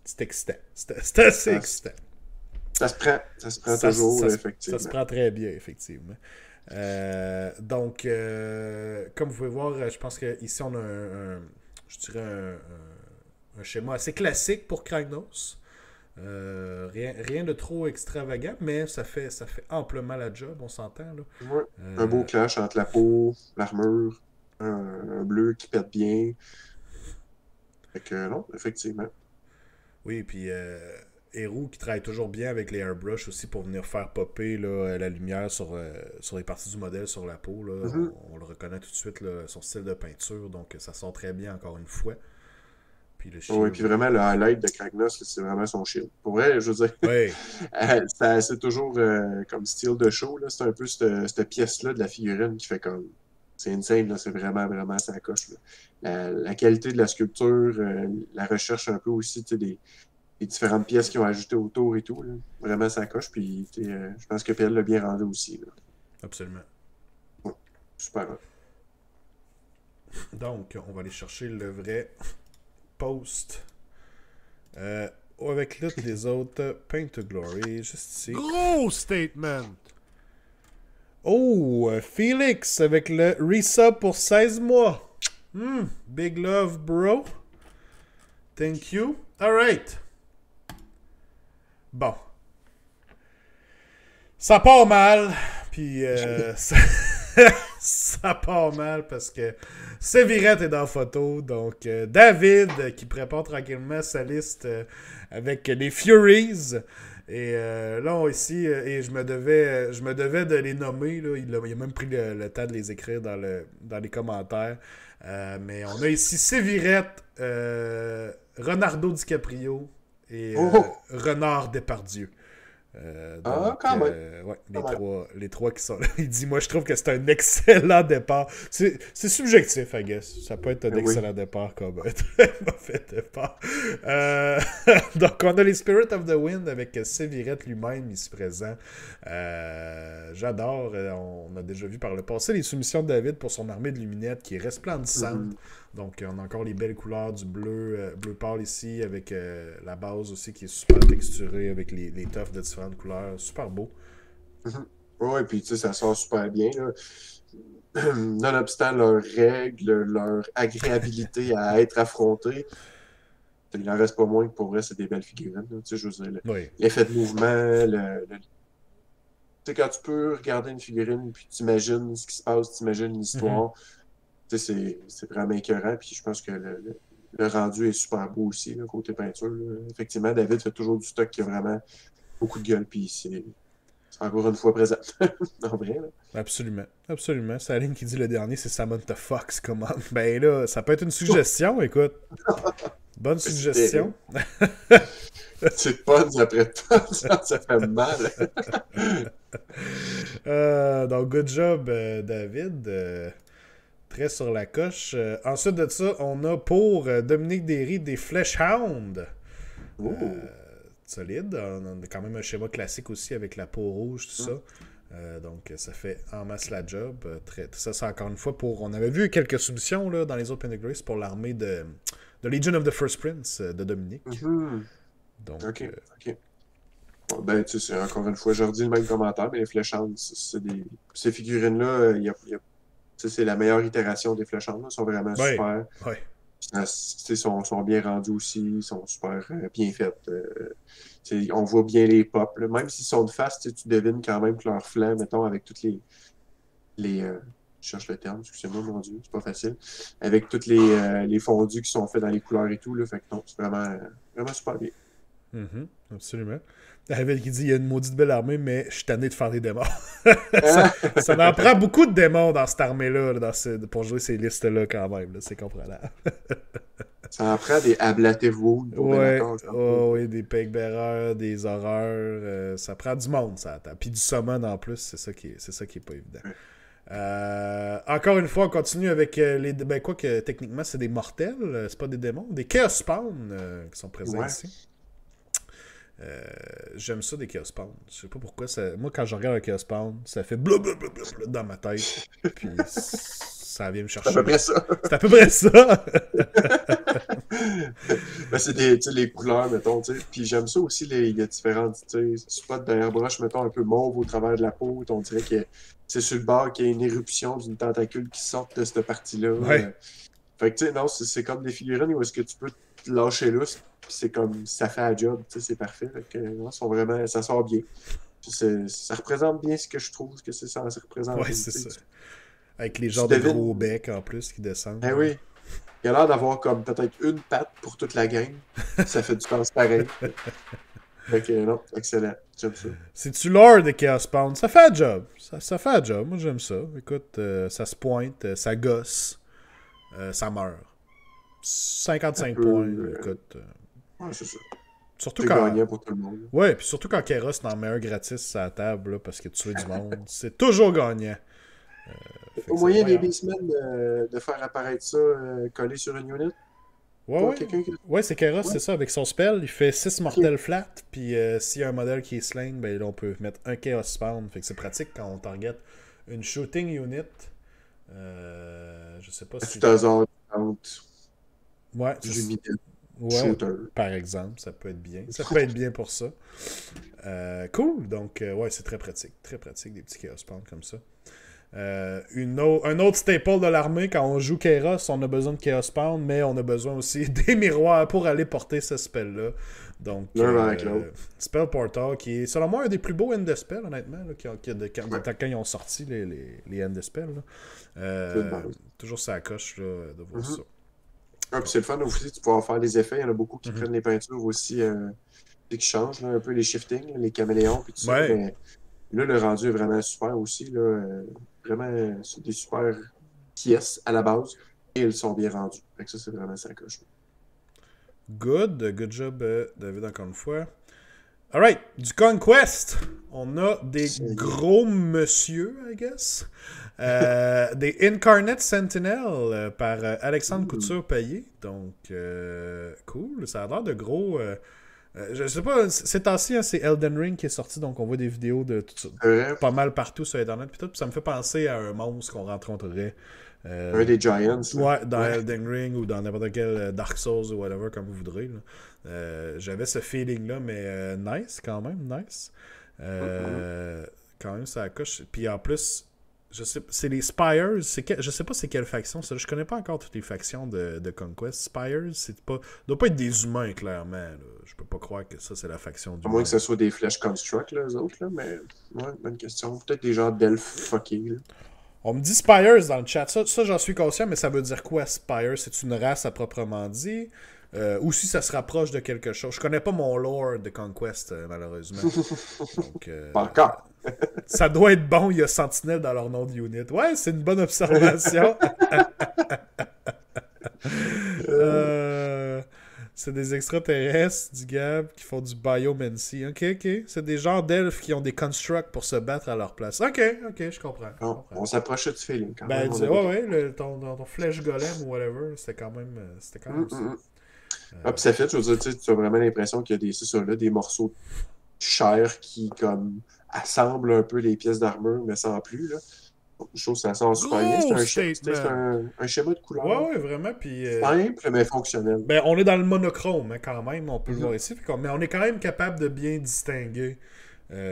c'est excitant. C'est assez Ah, excitant. Ça se prend toujours, effectivement. Ça se prend très bien, effectivement. Donc, comme vous pouvez voir, je pense qu'ici, on a je dirais un schéma assez classique pour Kragnos. Rien de trop extravagant, mais ça fait amplement la job, on s'entend. Là. Ouais. Un beau clash entre la peau, l'armure, un bleu qui pète bien. Fait que non, effectivement. Oui, et puis Hero qui travaille toujours bien avec les airbrushes aussi pour venir faire popper là, la lumière sur les parties du modèle sur la peau. Là. Mm-hmm. On le reconnaît tout de suite, là, son style de peinture, donc ça sort très bien encore une fois. Puis le shield. Oui, puis vraiment, le highlight de Kragnos, c'est vraiment son shield. Pour vrai, je veux dire, Oui. c'est toujours comme style de show. Là. C'est un peu cette pièce-là de la figurine qui fait comme. C'est insane, là. C'est vraiment, vraiment sa coche. Là. La qualité de la sculpture, la recherche un peu aussi des différentes pièces qu'ils ont ajoutées autour et tout. Là. Vraiment sa coche. Puis je pense que PL l'a bien rendu aussi. Là. Absolument. Ouais, super. Donc, on va aller chercher le vrai post. Avec toutes les autres Paint to Glory, juste ici. Gros statement! Oh, Felix avec le resub pour 16 mois. Big love, bro. Thank you. Alright. Bon. Ça part mal. Puis ça part mal parce que Sévirette est dans la photo. Donc, David qui prépare tranquillement sa liste avec les Furies. Et là, ici, et je me devais de les nommer. Là. Il a même pris le temps de les écrire dans les commentaires. Mais on a ici Sévirette, Renardo DiCaprio et Renard Depardieu. Donc, quand même. Ouais, les trois qui sont là. Il dit, moi, je trouve que c'est un excellent départ. C'est subjectif, I guess. Ça peut être un excellent départ comme un très mauvais départ. Donc, on a les Spirit of the Wind avec Sévirette lui-même ici présent. J'adore. On a déjà vu par le passé les soumissions de David pour son armée de luminettes qui est resplendissante. Donc, on a encore les belles couleurs du bleu pâle ici, avec la base aussi qui est super texturée, avec les tufts de différentes couleurs. Super beau. Oui, puis tu sais, ça sort super bien. Là. Nonobstant leurs règles, leur agréabilité à être affrontées, il n'en reste pas moins que pour vrai, c'est des belles figurines. Tu sais, je veux dire, l'effet de mouvement, tu sais, quand tu peux regarder une figurine, puis tu imagines ce qui se passe, tu imagines une histoire. C'est vraiment écœurant, puis je pense que le rendu est super beau aussi, là, côté peinture. Là. Effectivement, David fait toujours du stock qui a vraiment beaucoup de gueule, puis c'est encore une fois présent. En vrai, là. Absolument, absolument. C'est la ligne qui dit le dernier, c'est Samantha Fox, comment? Ben là, ça peut être une suggestion, écoute. Bonne suggestion. C'est pas après pas, ça fait mal. Donc, good job, David. Très sur la coche. Ensuite de ça, on a pour Dominique Derry des Fleshhound. Solide. On a quand même un schéma classique aussi avec la peau rouge, tout ça. Donc, ça fait en masse la job. Ça, c'est encore une fois pour... On avait vu quelques soumissions là, dans les autres Pentegrace pour l'armée de Legion of the First Prince de Dominique. Donc, OK. Bon, ben, tu sais, encore une fois, je redis le même commentaire, mais les Fleshhound, ces figurines-là, c'est la meilleure itération des Fleshhound. Ils sont vraiment super. Ouais. Ils sont bien rendus aussi. Ils sont super bien faits. On voit bien les pops. Là. Même s'ils sont de face, tu devines quand même que leur flanc, mettons, avec toutes les je cherche le terme, excusez-moi, mon Dieu, c'est pas facile. Avec toutes les fondus qui sont faits dans les couleurs et tout. Là, fait que non, c'est vraiment super bien. Absolument. David qui dit il y a une maudite belle armée, mais je suis tanné de faire des démons. ça en prend beaucoup de démons dans cette armée-là, pour jouer ces listes-là quand même. Là, c'est comprenable. Ça en prend des Ablatevo. Oui, des Pegbearers, des horreurs. Ça prend du monde, ça attend. Puis du summon en plus, c'est ça qui est pas évident. Encore une fois, on continue avec les. Ben, quoi que techniquement, c'est des mortels, c'est pas des démons, des Chaos Spawn qui sont présents ici. J'aime ça des Chaos Spawn. Je sais pas pourquoi. Moi, quand je regarde un Chaos Spawn, ça fait blablabla dans ma tête. Puis ça vient me C'est à chercher. peu près ça. C'est à peu près ça. Ben, c'est des, tu sais, les couleurs, mettons, tu sais. Puis j'aime ça aussi, il y a différents, tu sais, spots d'airbrush, mettons, un peu mauve au travers de la peau. On dirait que c'est sur le bord qu'il y a une éruption d'une tentacule qui sort de cette partie-là. Ouais. Fait que, tu sais, non, c'est comme des figurines où est-ce que tu peux te lâcher là, puis c'est comme, ça fait la job, tu sais, c'est parfait. Fait que, non, ils sont vraiment, ça sort bien. Puis ça représente bien ce que je trouve que c'est censé représenter. Ouais, c'est tu sais. ça. Avec les Tu genres de devines- gros becs en plus qui descendent. Ben oui. Il a l'air d'avoir comme peut-être une patte pour toute la gang. Ça fait du sens pareil. Fait que non, excellent. J'aime ça. C'est-tu l'or de Chaos Pound? Ça fait un job. Ça fait un job. Moi, j'aime ça. Écoute, ça se pointe, ça gosse, ça meurt. 55 Un peu, points, écoute. Ouais, c'est ça. Surtout C'est quand... gagnant pour tout le monde. Ouais, puis surtout quand Keros t'en met un gratis à la table, là, parce que tu veux du monde, c'est toujours gagnant. Fait que Au c'est moyen des incroyable. basements de faire apparaître ça collé sur une unit. Ouais, Pas ouais. quelqu'un qui... Ouais, c'est Keros, Ouais. c'est ça, avec son spell, il fait 6 mortels flat, puis s'il y a un modèle qui est slain, ben là, on peut mettre un Chaos Spawn. Fait que c'est pratique quand on target une shooting unit. Je sais pas si... Tout hasard, tente, Ouais, unit, ouais, shooter. par exemple, ça peut être bien. Ça peut être bien pour ça. Cool, donc ouais, c'est très pratique. Très pratique, des petits Chaos Spawn comme ça. Un autre staple de l'armée, quand on joue Kairos, on a besoin de Chaos Pound, mais on a besoin aussi des miroirs pour aller porter ce spell-là. Donc, L'un avec l'autre. Spell Portal, qui est selon moi un des plus beaux end de spell, honnêtement, là, quand ils ont sorti les end de spell. Là. C'est de base. Toujours ça coche là, de voir ça. Ah, puis c'est le fun aussi, tu peux faire des effets. Il y en a beaucoup qui Mhm. prennent les peintures aussi, qui changent là, un peu les shiftings, là, les caméléons, puis tout ça. Ouais. Mais là, le rendu est vraiment super aussi. Là, vraiment, c'est des super pièces à la base. Et elles sont bien rendues. Fait que ça, c'est vraiment ça coche. Good job, David, encore une fois. Alright, du Conquest. On a des gros monsieur, I guess. Des Incarnate Sentinel par Alexandre Couture-Payé. Donc, cool. Ça a l'air de gros... je sais pas, ces temps-ci, hein, c'est Elden Ring qui est sorti, donc on voit des vidéos de tout ça, pas mal partout sur Internet. Puis ça me fait penser à un monstre qu'on rencontrerait. Un des Giants. Là. Ouais, dans Elden Ring ou dans n'importe quel Dark Souls ou whatever, comme vous voudrez. Là. J'avais ce feeling-là, mais nice, quand même, nice. Quand même, ça coche. Puis en plus, je sais, c'est les Spires. Je sais pas c'est quelle faction. Je connais pas encore toutes les factions de Conquest. Spires, c'est pas, doit pas être des humains, clairement. Là. Je peux pas croire que ça, c'est la faction du À moins que ce soit des Flesh Construct, là, eux autres. Là, mais ouais, bonne question. Peut-être des gens d'elfes fuckés. Là. On me dit Spires dans le chat. Ça j'en suis conscient, mais ça veut dire quoi, Spires? C'est une race à proprement dit? Ou si ça se rapproche de quelque chose. Je connais pas mon lore de Conquest, malheureusement. Donc, Pas encore. ça doit être bon, il y a Sentinelle dans leur nom de unit. Ouais, c'est une bonne observation. C'est des extraterrestres, dit Gab, qui font du biomancy. Ok. C'est des genres d'elfes qui ont des constructs pour se battre à leur place. Ok, je comprends. Non, on s'approchait du feeling quand Ben, même. ton flèche golem ou whatever, c'était quand même ça. Ah, puis ça fait, je veux dire, tu as vraiment l'impression qu'il y a des morceaux de chair qui, comme, assemblent un peu les pièces d'armure, mais sans plus, là. Je trouve que ça sort super bien. C'est un schéma de couleur. Ouais, vraiment. Puis, simple, mais fonctionnel. Ben, on est dans le monochrome, hein, quand même, on peut le voir ici. Mais on est quand même capable de bien distinguer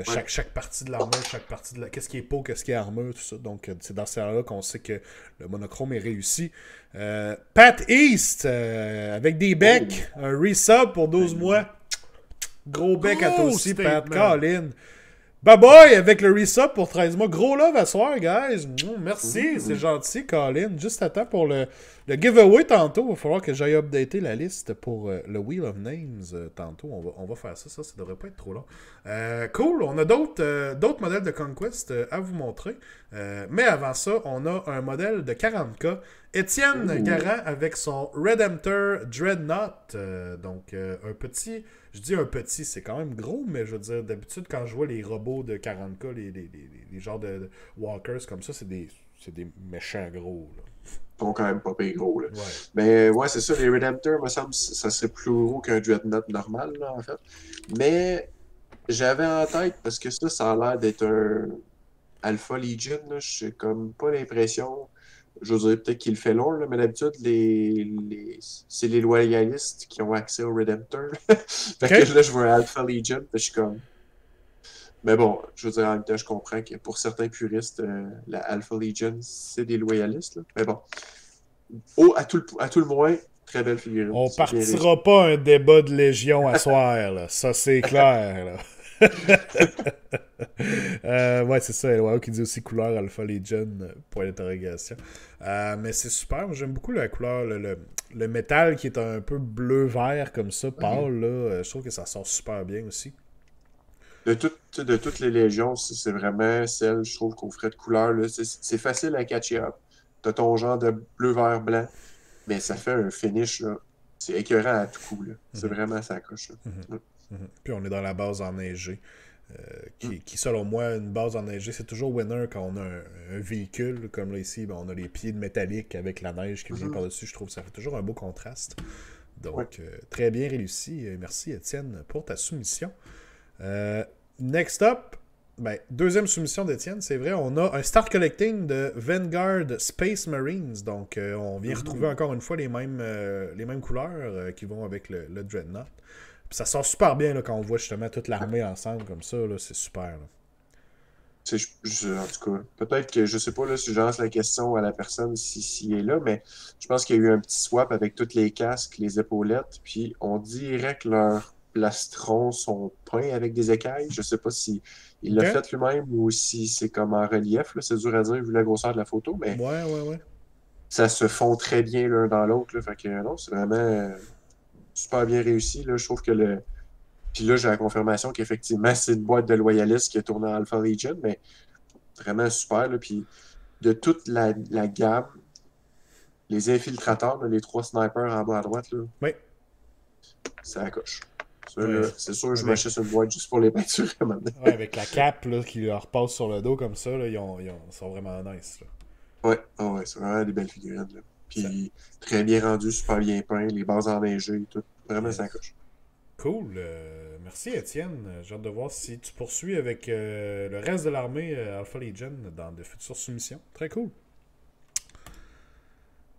chaque partie de l'armure, chaque partie de qu'est-ce qui est peau, qu'est-ce qui est armure, tout ça. Donc, c'est dans ce là qu'on sait que le monochrome est réussi. Pat East, avec des becs, un resub pour 12 mois. Gros bec à toi aussi, Pat. Colin. Bye bye avec le resub pour 13 mois. Gros love à soir, guys. Merci, c'est gentil, Colin. Juste à temps pour le giveaway tantôt. Il va falloir que j'aille updater la liste pour le Wheel of Names tantôt. On va faire ça. Ça devrait pas être trop long. Cool. On a d'autres modèles de Conquest à vous montrer. Mais avant ça, on a un modèle de 40K. Étienne Garant avec son Redemptor Dreadnought. Donc, un petit... Je dis un petit, c'est quand même gros, mais je veux dire, d'habitude, quand je vois les robots de 40K, les genres de walkers comme ça, c'est des méchants gros. Là. Ils sont quand même pas payés gros. Là. Ouais. Mais ouais, c'est ça, les Redemptors, me semble, ça serait plus gros qu'un Dreadnought normal, là, en fait. Mais j'avais en tête, parce que ça a l'air d'être un Alpha Legion, là, j'ai comme pas l'impression. je veux dire, peut-être qu'il le fait long, là, mais d'habitude, c'est les loyalistes qui ont accès au Redemptor. Fait que là, je vois Alpha Legion, puis je suis comme. Mais bon, je veux dire, en même temps, je comprends que pour certains puristes, la Alpha Legion, c'est des loyalistes. Là. Mais bon. À tout le moins, très belle figurine. On partira pas un débat de Légion à soir, là. Ça, c'est clair, là. Ouais, c'est ça, Elwao qui dit aussi couleur Alpha Legion, point d'interrogation. Mais c'est super, moi j'aime beaucoup la couleur, le métal qui est un peu bleu-vert comme ça, pâle, là, je trouve que ça sort super bien aussi. De toutes les légions, c'est vraiment celle, je trouve, qu'on ferait de couleur. C'est facile à catcher up. T'as ton genre de bleu-vert-blanc, mais ça fait un finish, là. C'est écœurant à tout coup, là. C'est vraiment ça accroche, là. Puis on est dans la base enneigée. Qui, selon moi, une base enneigée, c'est toujours winner quand on a un véhicule. Comme là ici, ben, on a les pieds de métallique avec la neige qui vient par-dessus. Je trouve que ça fait toujours un beau contraste. Donc, très bien réussi. Merci, Étienne, pour ta soumission. Next up, ben, deuxième soumission d'Étienne, c'est vrai, on a un start collecting de Vanguard Space Marines. Donc, on vient retrouver encore une fois les mêmes couleurs qui vont avec le Dreadnought. Puis ça sort super bien là, quand on voit justement toute l'armée ensemble comme ça. Là, c'est super. Là. En tout cas, peut-être que je sais pas là, si je lance la question à la personne s'il est là, mais je pense qu'il y a eu un petit swap avec tous les casques, les épaulettes, puis on dirait que leurs plastrons sont peints avec des écailles. Je sais pas si il l'a fait lui-même ou si c'est comme en relief. Là. C'est dur à dire vu la grosseur de la photo, mais ouais. Ça se fond très bien l'un dans l'autre. Là. Fait que non, c'est vraiment super bien réussi. Là. Je trouve que le. Puis là, j'ai la confirmation qu'effectivement, c'est une boîte de loyalistes qui est tournée en Alpha Legion, mais vraiment super. Là. Puis de toute la gamme, les infiltrateurs, là, les 3 snipers en bas à droite, là, oui. ça accroche. C'est sûr que je m'achète une boîte juste pour les peintures. Ouais, avec la cape là, qui leur passe sur le dos comme ça, là, ils sont vraiment nice. Là. Ouais, c'est vraiment des belles figurines. Là. Puis très bien rendu, super bien peint, les bases enneigées et tout. Vraiment, ça accroche. Cool. Merci, Étienne. J'ai hâte de voir si tu poursuis avec le reste de l'armée Alpha Legion dans de futures soumissions. Très cool.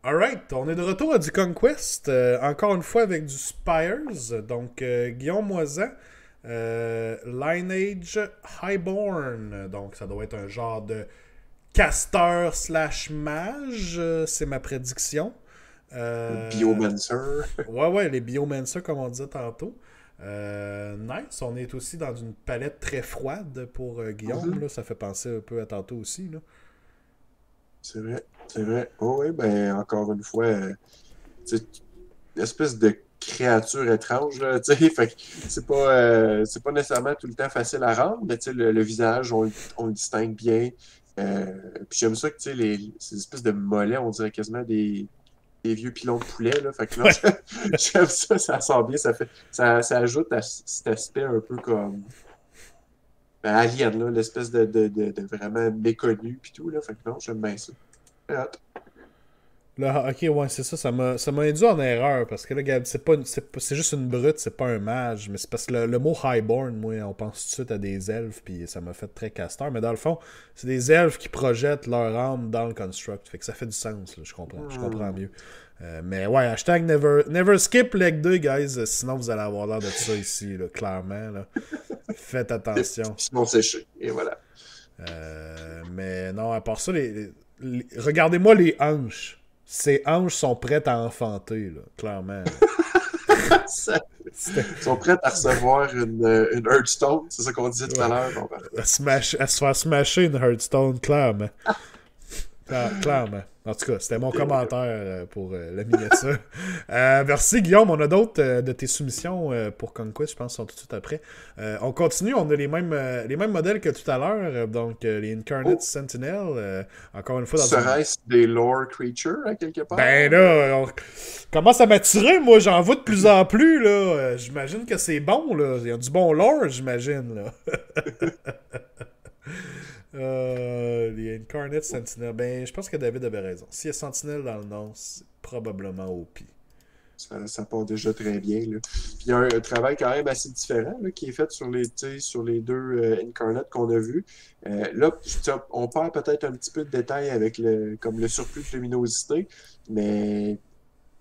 Alright, on est de retour à du Conquest. Encore une fois avec du Spires. Donc, Guillaume Moisan. Lineage Highborn. Donc, ça doit être un genre de casteur / mage. C'est ma prédiction. Biomancer. Ouais, les Biomancer, comme on disait tantôt. Nice, on est aussi dans une palette très froide pour Guillaume. Là, ça fait penser un peu à tantôt aussi. Là. C'est vrai. Oh oui, ben encore une fois, c'est une espèce de créature étrange, là, tu sais, fait que c'est pas nécessairement tout le temps facile à rendre, mais tu sais, le visage, on le distingue bien. Puis j'aime ça que, tu sais, ces espèces de mollets, on dirait quasiment des vieux pilons de poulet, là, fait que là, j'aime ça sort bien, ça ajoute à cet aspect un peu comme Alien, là, l'espèce de vraiment méconnu, puis tout, là, fait que non, j'aime bien ça. Là, ok, ouais, c'est ça. Ça m'a induit en erreur. Parce que là, Gab, c'est juste une brute, c'est pas un mage. Mais c'est parce que le mot Highborn, moi, on pense tout de suite à des elfes. Puis ça m'a fait très casteur. Mais dans le fond, c'est des elfes qui projettent leur âme dans le construct. Fait que ça fait du sens, là, je comprends mieux. Mais ouais, hashtag never skip leg 2, guys. Sinon, vous allez avoir l'air de ça ici, là, clairement. Là. Faites attention. Sinon, séché. Et voilà. Mais non, à part ça, regardez-moi les hanches. Ces hanches sont prêtes à enfanter, là, clairement. Ils sont prêtes à recevoir une Hearthstone, c'est ça qu'on disait tout à l'heure. Bon, à se faire smasher une Hearthstone, clairement. Clairement. En tout cas, c'était mon commentaire pour la miniature. Merci Guillaume. On a d'autres de tes soumissions pour Conquest, je pense, sont tout de suite après. On continue, on a les mêmes modèles que tout à l'heure. Donc, les Incarnate Sentinel. Encore une fois, serait-ce des lore creatures à quelque part? Ben là, on commence à m'attirer, moi, j'en vois de plus en plus, là. J'imagine que c'est bon, là. Il y a du bon lore, j'imagine, là. Les Incarnate Sentinel. Ben, je pense que David avait raison. S'il y a Sentinel dans le nom, c'est probablement OP. Ça part déjà très bien. Là. Puis il y a un travail quand même assez différent là, qui est fait sur les deux Incarnates qu'on a vus. Là, on perd peut-être un petit peu de détails avec comme le surplus de luminosité, mais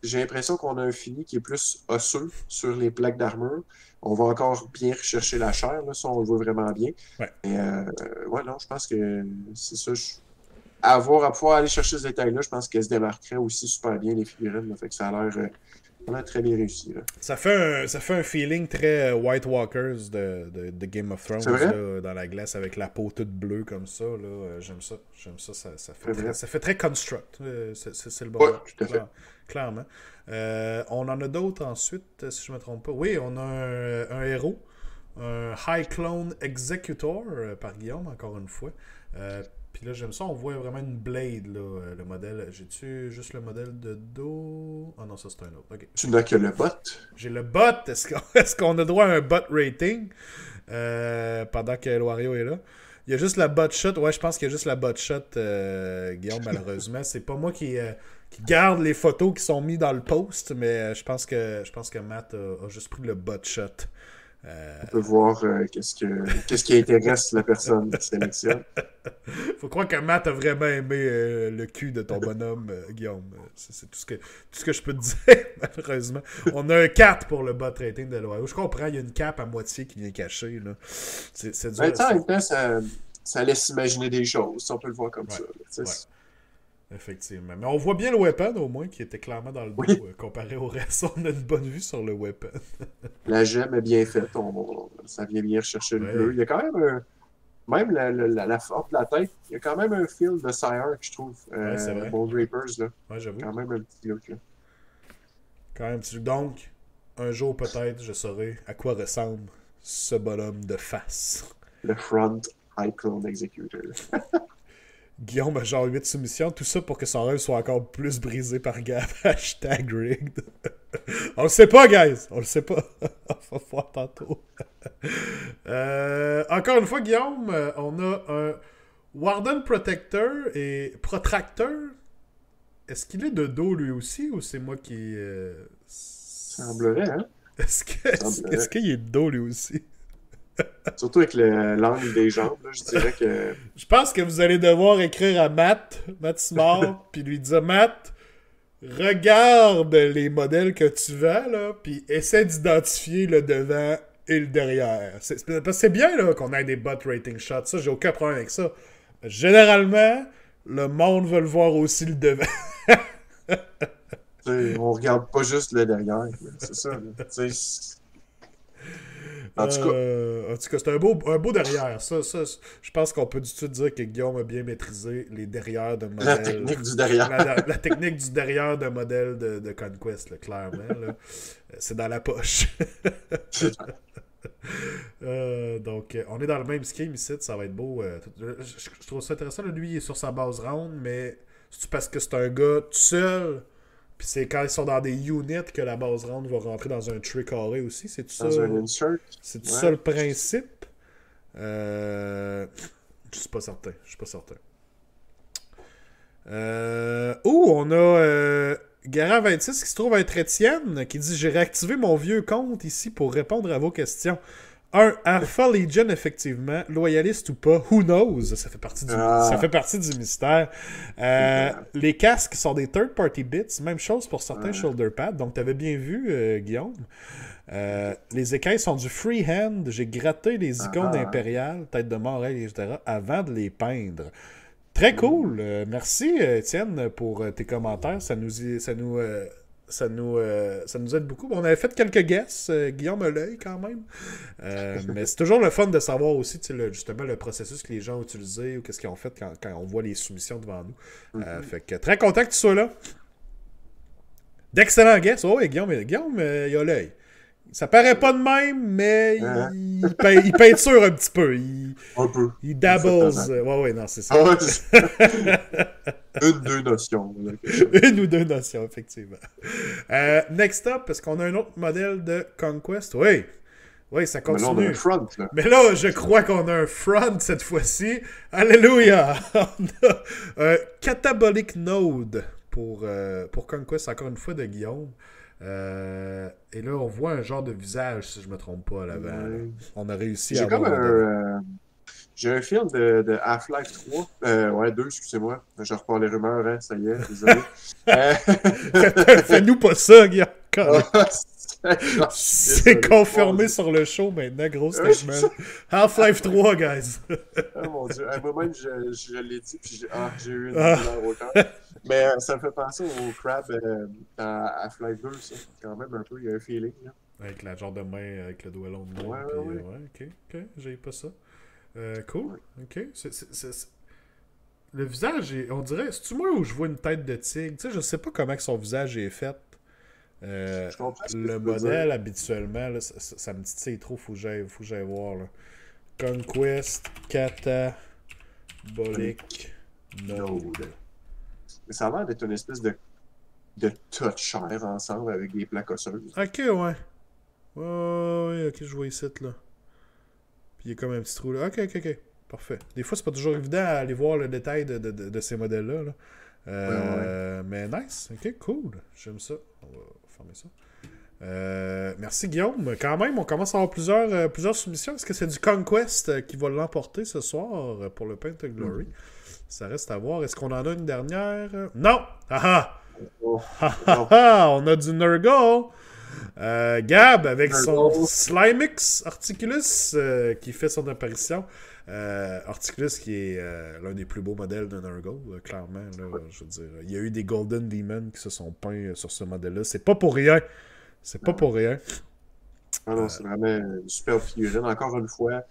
j'ai l'impression qu'on a un fini qui est plus osseux sur les plaques d'armure. On va encore bien rechercher la chair, là, ça on le voit vraiment bien. Ouais. Mais ouais, non, je pense que c'est ça. À pouvoir aller chercher ce détail-là, je pense qu'elle se démarquerait aussi super bien les figurines. Là, fait que ça a l'air très bien réussi. Là. Ça fait un feeling très White Walkers de Game of Thrones là, dans la glace avec la peau toute bleue comme ça. Là. J'aime ça. Ça fait très construct. C'est le bon Ouais, mot. tout à fait. Clairement. On en a d'autres ensuite, si je ne me trompe pas. Oui, on a un héros. Un High Clone Executor par Guillaume, encore une fois. Puis là, j'aime ça, on voit vraiment une blade, là, le modèle. J'ai-tu juste le modèle de dos? Ah non, ça c'est un autre. Okay. Tu n'as que le bot? J'ai le bot. Est-ce qu'on a droit à un bot rating pendant que Wario est là? Il y a juste la bot shot. Ouais, je pense qu'il y a juste la bot shot, Guillaume, malheureusement. C'est pas moi qui garde les photos qui sont mises dans le post, mais je pense que Matt a juste pris le bot shot. On peut voir qu'est-ce qui intéresse la personne qui sélectionne. Faut croire que Matt a vraiment aimé le cul de ton bonhomme, Guillaume. C'est tout ce que je peux te dire, malheureusement. On a un 4 pour le bot rating de l'Ohio. Je comprends, il y a une cape à moitié qui vient cachée. Là. C'est dur. En même temps, ça laisse imaginer des choses, si on peut le voir comme ça. Là, ouais. Effectivement. Mais on voit bien le weapon, au moins, qui était clairement dans le dos, comparé au reste. On a une bonne vue sur le weapon. La gemme est bien faite. Ça vient bien rechercher le bleu. Il y a quand même même la forme de la tête, il y a quand même un feel de Sire que je trouve. C'est vrai. Bone Reapers, là. Ouais, j'avoue. Quand même un petit look, là. Quand même un petit look. Donc, un jour, peut-être, je saurai à quoi ressemble ce bonhomme de face. Le Front High Clone Executor. Guillaume a genre 8 soumissions, tout ça pour que son rêve soit encore plus brisé par Gab. Hashtag rigged. On le sait pas, guys. On le sait pas. On va voir tantôt. Encore une fois, Guillaume, on a un Warden Protector et Protractor. Est-ce qu'il est de dos lui aussi ou c'est moi qui. Semblerait, hein? Est-ce qu'il est de dos lui aussi? Surtout avec l'angle des jambes, là, je dirais que... Je pense que vous allez devoir écrire à Matt Smart, puis lui dire, Matt, regarde les modèles que tu vends, là, puis essaie d'identifier le devant et le derrière. Parce que c'est bien là, qu'on ait des bot rating shots, ça, j'ai aucun problème avec ça. Généralement, le monde veut le voir aussi le devant. On regarde pas juste le derrière, c'est ça. En tout cas, c'est un beau derrière. Ça, je pense qu'on peut du tout dire que Guillaume a bien maîtrisé les derrières de modèles. La technique du derrière. La technique du derrière de modèle de Conquest, là, clairement. Là. C'est dans la poche. Donc, on est dans le même scheme ici. Ça va être beau. Je trouve ça intéressant. Là, lui, il est sur sa base round, mais c'est parce que c'est un gars tout seul. Puis c'est quand ils sont dans des units que la base round va rentrer dans un trait carré aussi. C'est tout ça. Dans un insert. C'est tout ça le principe. Je suis pas certain. On a Gara26 qui se trouve être Étienne qui dit: j'ai réactivé mon vieux compte ici pour répondre à vos questions. Alpha Legion, effectivement. Loyaliste ou pas, who knows? Ça fait partie du mystère. Les casques sont des third-party bits. Même chose pour certains shoulder pads. Donc, tu avais bien vu, Guillaume. Les écailles sont du freehand. J'ai gratté les icônes impériales, tête de mort, etc., avant de les peindre. Très cool. Merci, Étienne, pour tes commentaires. Ça nous aide beaucoup. On avait fait quelques guesses. Guillaume a l'œil quand même. Mais c'est toujours le fun de savoir aussi justement le processus que les gens ont utilisé ou qu'est-ce qu'ils ont fait quand on voit les soumissions devant nous. Fait que très content que tu sois là. D'excellents guesses. Oh, et Guillaume, il a l'œil. Ça paraît pas de même, mais il peinture un petit peu. Un peu. Il dabbles. Ouais, non, c'est ça. Une, deux notions. Une ou deux notions, effectivement. Next up, est-ce qu'on a un autre modèle de Conquest? Oui, ça continue. Mais là, on a un front, là. Mais là, je crois qu'on a un front cette fois-ci. Alléluia! On a un Catabolic Node pour Conquest, encore une fois, de Guillaume. Et là, on voit un genre de visage, si je me trompe pas, à l'avant. Là. Ouais. On a réussi à J'ai comme avoir un modèle. j'ai un film de Half-Life 3. Ouais, 2, excusez-moi. Je repars les rumeurs, hein, ça y est, désolé. Euh, Fais-nous pas ça, Guillaume. C'est Désolé. confirmé sur le show maintenant, gros statement. Half-Life 3, guys. Oh mon dieu, moi-même je l'ai dit, puis j'ai eu une Ah. douleur au cœur. Mais ça me fait penser au Crab dans Half-Life 2, ça. Quand même un peu, il y a un feeling. Là. Avec la genre de main, avec le doigt long de main. Ouais, Puis, ouais, ouais. ouais, ok, j'ai pas ça. Cool, Ouais. ok. Le visage, on dirait, c'est-tu moi où je vois une tête de tigre? Tu sais, je sais pas comment que son visage est fait. Je comprends ce que Le tu veux modèle, dire. habituellement, là, ça me titille trop, faut que j'aille voir. Là. Conquest, Catabolic, Node. Mais ça a l'air d'être une espèce de tas de chair ensemble avec des plaques osseuses. Ok, ouais. Ouais, ok, je vois ici, là. Puis il y a comme un petit trou là. Ok. Parfait. Des fois, c'est pas toujours évident à aller voir le détail de ces modèles-là. Là. Ouais. Mais nice. Ok, cool. J'aime ça. On va fermer ça. Merci Guillaume. Quand même, on commence à avoir plusieurs soumissions. Est-ce que c'est du Conquest qui va l'emporter ce soir pour le Paint of Glory? Ça reste à voir. Est-ce qu'on en a une dernière? Non! Ah Oh, ah! On a du Nurgle! Gab avec son Nurgle. Slimix Articulus qui fait son apparition. Articulus qui est l'un des plus beaux modèles de Nurgle, clairement. Là, je veux dire, il y a eu des Golden Demons qui se sont peints sur ce modèle-là. C'est pas pour rien. C'est pas pour rien. Ah non, c'est vraiment une superbe figurine. Encore une fois,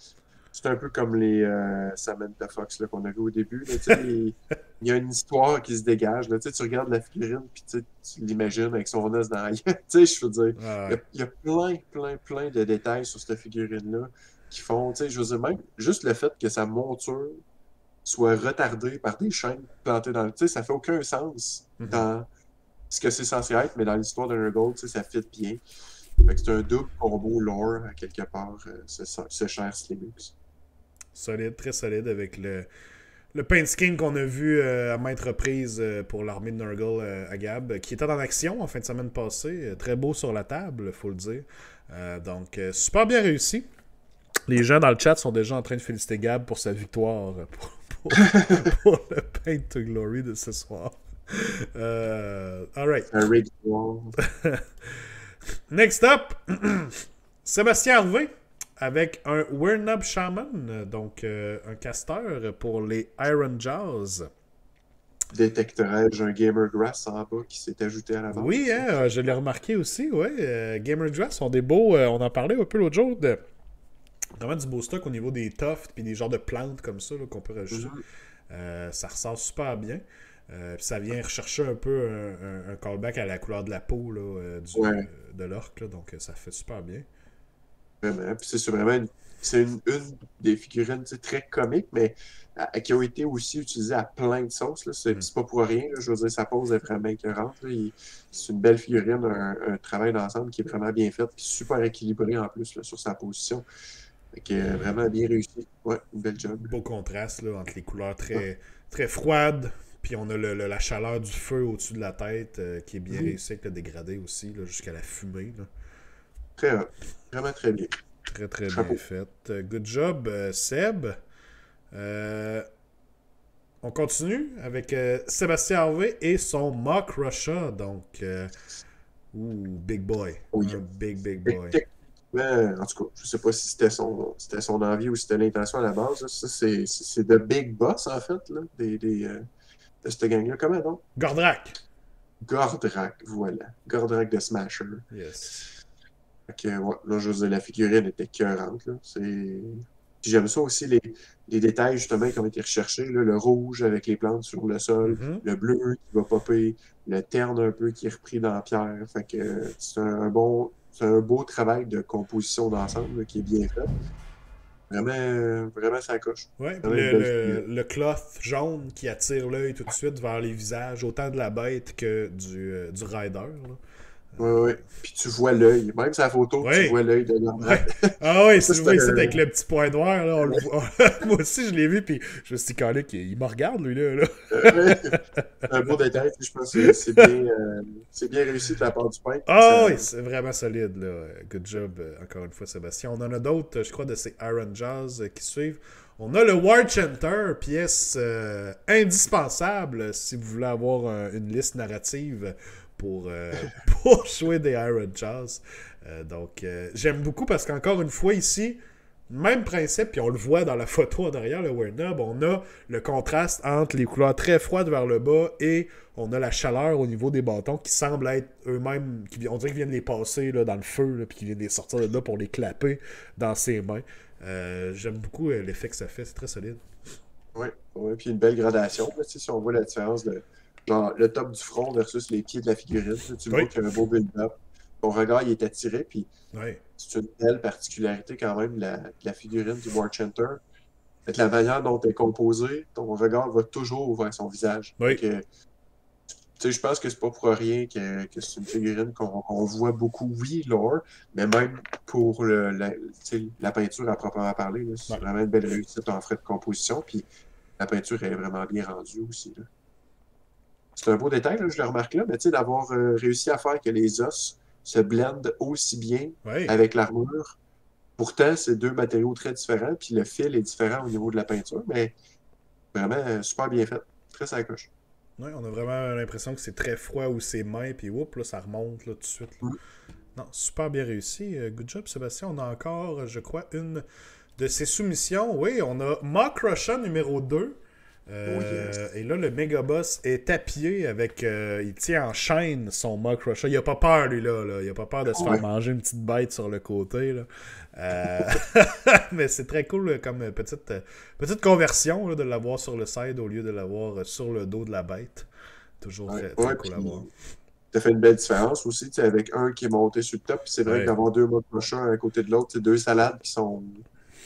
c'est un peu comme les Samantha Fox là, qu'on a vu au début. Là, tu sais, il y a une histoire qui se dégage. Là, tu sais, tu regardes la figurine puis tu l'imagines avec son os dans la gueule. Tu sais, je veux dire, Ouais. il y a plein de détails sur cette figurine-là qui font, tu sais, je veux dire, même juste le fait que sa monture soit retardée par des chaînes plantées dans le... Tu sais, ça fait aucun sens Mhm. dans ce que c'est censé être, mais dans l'histoire d'un Gold, tu sais, ça fit bien. Fait que c'est un double combo lore, à quelque part, ce cher Slimux. Solide, très solide avec le paint skin qu'on a vu à maintes reprises pour l'armée de Nurgle à Gab, qui était en action en fin de semaine passée. Très beau sur la table, faut le dire. Donc, super bien réussi. Les gens dans le chat sont déjà en train de féliciter Gab pour sa victoire pour le Paint to Glory de ce soir. Alright. Un Rage War. Next up, Sébastien Harvey avec un Wernub Shaman, donc un casteur pour les Iron Jaws. Détecterais-je un Gamer Grass en bas qui s'est ajouté à la base? Oui, hein, je l'ai remarqué aussi, ouais. Gamer Dress sont des beaux. On en parlait un peu l'autre jour de vraiment du beau stock au niveau des tufts puis des genres de plantes comme ça là, qu'on peut rajouter. Ça ressort super bien. Puis ça vient rechercher un peu un callback à la couleur de la peau là, Ouais. de l'orque, là, donc ça fait super bien. Vraiment. Puis c'est vraiment une des figurines tu sais, très comiques, mais qui ont été aussi utilisées à plein de sauces. Là. C'est pas pour rien. Là. Je veux dire, sa pose est vraiment écœurante. Là. C'est une belle figurine, un travail d'ensemble qui est vraiment bien fait, puis super équilibré en plus là, sur sa position. Fait que, vraiment bien réussi. Ouais, une belle job. Beau contraste là, entre les couleurs très froides, puis on a la chaleur du feu au-dessus de la tête qui est bien réussi avec le dégradé aussi, là, jusqu'à la fumée. Là. Très hot. Vraiment très bien. Très Chapeau. bien fait. Good job, Seb. On continue avec Sébastien Harvey et son Mock Russia. Donc, big boy. Oui. Un big boy. En tout cas, je sais pas si c'était son envie ou si c'était l'intention à la base. Là. Ça, c'est The Big Boss, en fait, là, de cette gang-là. Comment donc? Gordrak. Gordrak, voilà. Gordrak de Smasher. Yes. Fait que, ouais, là, je veux dire, la figurine était écœurante, là. Puis j'aime ça aussi, les détails, justement, qui ont été recherchés. Là, le rouge avec les plantes sur le sol, le bleu qui va popper, le terne un peu qui est repris dans la pierre. Fait que c'est un beau travail de composition d'ensemble là, qui est bien fait. Vraiment, ça coche. Ouais, Vraiment une belle figurine. le cloth jaune qui attire l'œil tout de suite vers les visages, autant de la bête que du rider. Là. Ouais, ouais. Puis tu vois l'œil. Même sa photo, tu Oui. vois l'œil de Norman. Ouais. Ah oui, Ça, si vous voyez ça c'était avec le petit point noir, là, on le voit. Moi aussi, je l'ai vu, puis je me suis dit, Calique, il me regarde, lui, là. ouais. Un beau détail. Je pense que c'est bien réussi de la part du peintre. Ah oui, c'est vraiment solide, là. Good job, encore une fois, Sébastien. On en a d'autres, je crois, de ces Iron Jaws qui suivent. On a le War Chanter, pièce indispensable si vous voulez avoir une liste narrative pour, pour jouer des Iron Jaws. J'aime beaucoup parce qu'encore une fois, ici, même principe, puis on le voit dans la photo en arrière, le Weird on a le contraste entre les couleurs très froides vers le bas et on a la chaleur au niveau des bâtons qui semblent être eux-mêmes, on dirait qu'ils viennent les passer là, dans le feu, là, puis qu'ils viennent les sortir de là pour les clapper dans ses mains. J'aime beaucoup l'effet que ça fait, c'est très solide. Oui, ouais, puis une belle gradation. Là, si on voit la différence de genre, le top du front versus les pieds de la figurine, là, tu vois Oui. qu'il y a un beau build-up. Ton regard il est attiré, puis Oui. c'est une belle particularité quand même de la figurine du War Chanter. Avec la manière dont elle est composée, ton regard va toujours vers son visage. Oui. Je pense que c'est pas pour rien que c'est une figurine qu'on voit beaucoup, oui, lore, mais même pour la peinture à proprement parler, c'est Ouais. vraiment une belle réussite en frais de composition, puis la peinture est vraiment bien rendue aussi. Là. C'est un beau détail, là, je le remarque là, mais d'avoir réussi à faire que les os se blendent aussi bien Oui. avec l'armure. Pourtant, c'est deux matériaux très différents, puis le fil est différent au niveau de la peinture, mais vraiment super bien fait. Très sacoche. Ouais, on a vraiment l'impression que c'est très froid ou ses mains, puis oups, là, ça remonte là, tout de suite. Là. Non, super bien réussi. Good job, Sébastien. On a encore, je crois, une de ses soumissions. Oui, on a Mock Russia numéro 2. Oh yes. Et là, le méga boss est à pied avec. Il tient en chaîne son Mock Russia. Il a pas peur, lui, là. Il a pas peur de se faire manger une petite bête sur le côté. Là. Mais c'est très cool comme petite conversion là, de l'avoir sur le side au lieu de l'avoir sur le dos de la bête. Toujours très cool à voir. Ça fait une belle différence aussi, avec un qui est monté sur le top. C'est vrai que d'avoir deux modes prochains à côté de l'autre, c'est deux salades qui sont.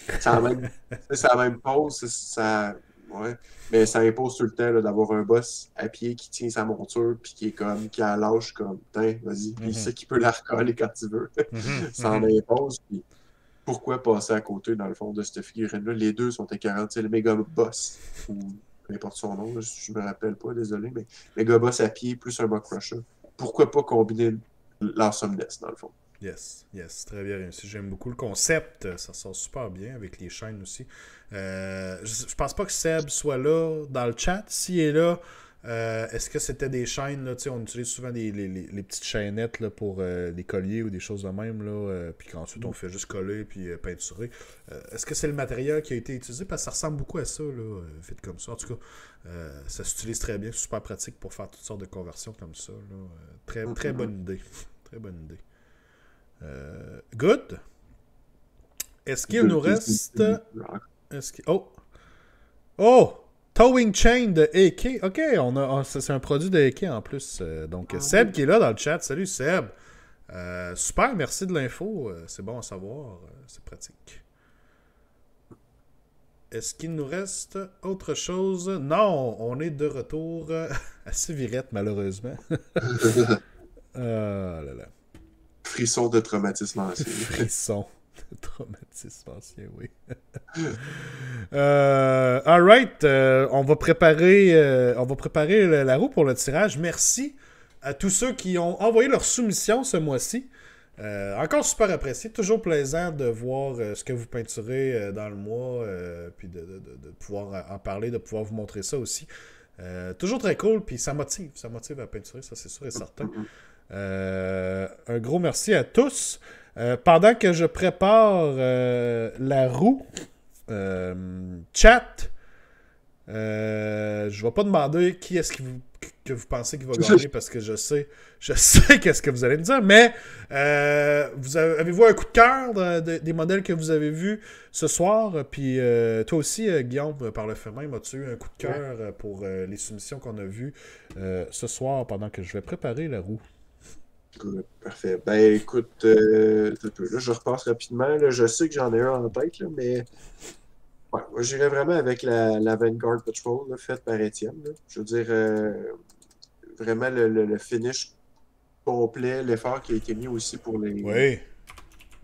C'est la même pose, ça. Ouais. Mais ça impose tout le temps d'avoir un boss à pied qui tient sa monture puis qui est comme, qui a l'âge comme, tiens, vas-y. Puis il sait qu'il peut la recoller quand il veut. Ça en impose. Puis pourquoi passer à côté, dans le fond, de cette figurine-là? Les deux sont écœurants. Le méga boss, ou peu importe son nom, je me rappelle pas, désolé, mais méga boss à pied plus un Mock Crusher. Pourquoi pas combiner l'Awesomeness, dans le fond? Yes, très bien réussi. J'aime beaucoup le concept. Ça sort super bien avec les chaînes aussi. Je pense pas que Seb soit là dans le chat. S'il est là, est-ce que c'était des chaînes là, on utilise souvent les petites chaînettes là, pour des colliers ou des choses de même, là, puis qu'ensuite on fait juste coller puis peinturer. Est-ce que c'est le matériel qui a été utilisé? Parce que ça ressemble beaucoup à ça, là, vite comme ça. En tout cas, ça s'utilise très bien. C'est super pratique pour faire toutes sortes de conversions comme ça. Là. Très bonne idée. Très bonne idée. Good. Est-ce qu'il nous reste. Oh! Towing Chain de AK. Ok, c'est un produit de AK en plus. Donc, Seb qui est là dans le chat. Salut Seb. Super, merci de l'info. C'est bon à savoir. C'est pratique. Est-ce qu'il nous reste autre chose? Non, on est de retour à Sévirette, malheureusement. Ah là là. Frisson de traumatisme ancien. Frisson de traumatisme ancien, oui. Alright, on va préparer la roue pour le tirage. Merci à tous ceux qui ont envoyé leur soumission ce mois-ci. Encore super apprécié. Toujours plaisant de voir ce que vous peinturez dans le mois, puis de pouvoir en parler, de pouvoir vous montrer ça aussi. Toujours très cool, puis ça motive à peinturer, ça c'est sûr et certain. Un gros merci à tous. Pendant que je prépare la roue, chat, je vais pas demander qui est-ce que vous pensez qu'il va gagner parce que je sais qu'est-ce que vous allez me dire, mais avez-vous un coup de cœur des modèles que vous avez vus ce soir? Puis toi aussi, Guillaume, par le fait même, as-tu eu un coup de cœur pour les soumissions qu'on a vues ce soir pendant que je vais préparer la roue? Parfait. Ben écoute, là, je repasse rapidement. Là. Je sais que j'en ai un en tête, là, mais ouais, moi j'irais vraiment avec la Vanguard Patrol faite par Étienne. Là. Je veux dire, vraiment le finish complet l'effort qui a été mis aussi Oui.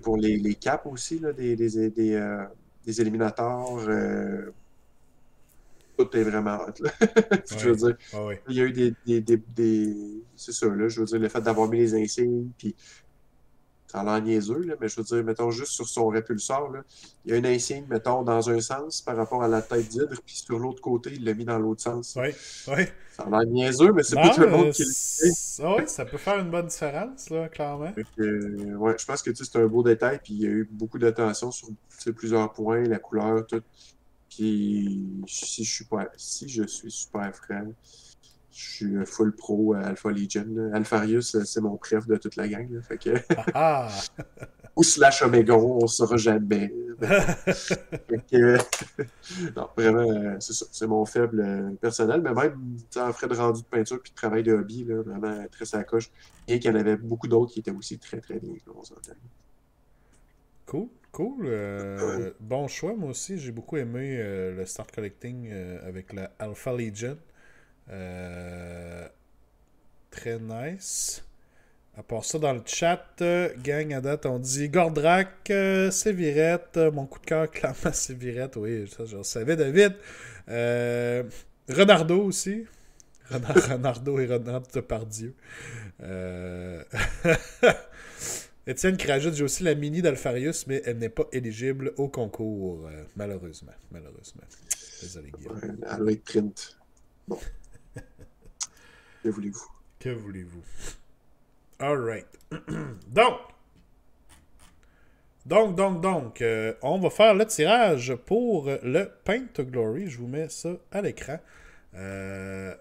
pour les caps aussi, là, des éliminateurs. Tout est vraiment hot, là. Je veux Oui. dire, Ah oui. il y a eu c'est ça, là, je veux dire, le fait d'avoir mis les insignes, puis ça a l'air niaiseux, là, mais je veux dire, mettons, juste sur son répulseur, là, il y a une insigne, mettons, dans un sens par rapport à la tête d'hydre, puis sur l'autre côté, il l'a mis dans l'autre sens. Oui. Oui. Ça a l'air niaiseux, mais c'est pas Non, tout le monde qui le fait. ah oui, ça peut faire une bonne différence, là, clairement. Fait que, ouais, je pense que tu sais, c'est un beau détail, puis il y a eu beaucoup d'attention sur tu sais, plusieurs points, la couleur, tout. Puis si je suis super franc, je suis full pro Alpha Legion, là. Alpharius, c'est mon préf de toute la gang, là. Fait que, Ah ou slash Omegon, on saura jamais. Fait que, non, vraiment, c'est ça. C'est mon faible personnel, mais même tu sais, en frais de rendu de peinture puis de travail de hobby, là, vraiment très sacoche. Bien qu'il y en avait beaucoup d'autres qui étaient aussi très très bien, là, on s'entend. Cool, cool. Ouais. Bon choix, moi aussi. J'ai beaucoup aimé le Start Collecting avec la Alpha Legion. Très nice. À part ça, dans le chat, gang, à date, on dit Gordrak, Sévirette. Mon coup de cœur, clairement, Sévirette. Oui, ça, je le savais, David. Renardo aussi. Renardo et Renard Depardieu. Euh... Étienne qui rajoute, j'ai aussi la mini d'Alpharius, mais elle n'est pas éligible au concours, malheureusement. Malheureusement. Désolé, Guillaume. Ouais, elle doit être print. Bon, que voulez-vous? Que voulez-vous? Alright. Donc, on va faire le tirage pour le Paint to Glory. Je vous mets ça à l'écran.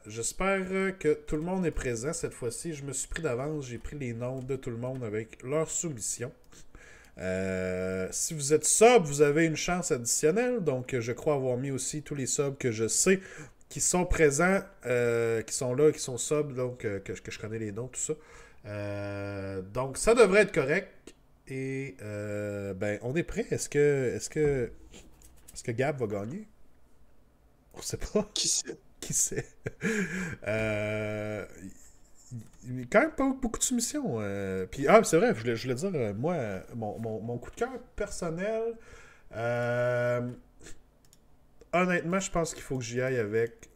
J'espère que tout le monde est présent cette fois-ci. Je me suis pris d'avance, j'ai pris les noms de tout le monde avec leur soumission. Si vous êtes sub, vous avez une chance additionnelle. Donc, je crois avoir mis aussi tous les subs que je sais qui sont présents, qui sont là, qui sont subs, donc que je connais les noms, tout ça. Donc, ça devrait être correct. Et ben, on est prêt. Est-ce que Gab va gagner? On sait pas. Qui sait? Qui sait? Il y a quand même pas beaucoup de soumissions. Puis, c'est vrai, je voulais dire, moi, mon coup de cœur personnel, honnêtement, je pense qu'il faut que j'y aille avec.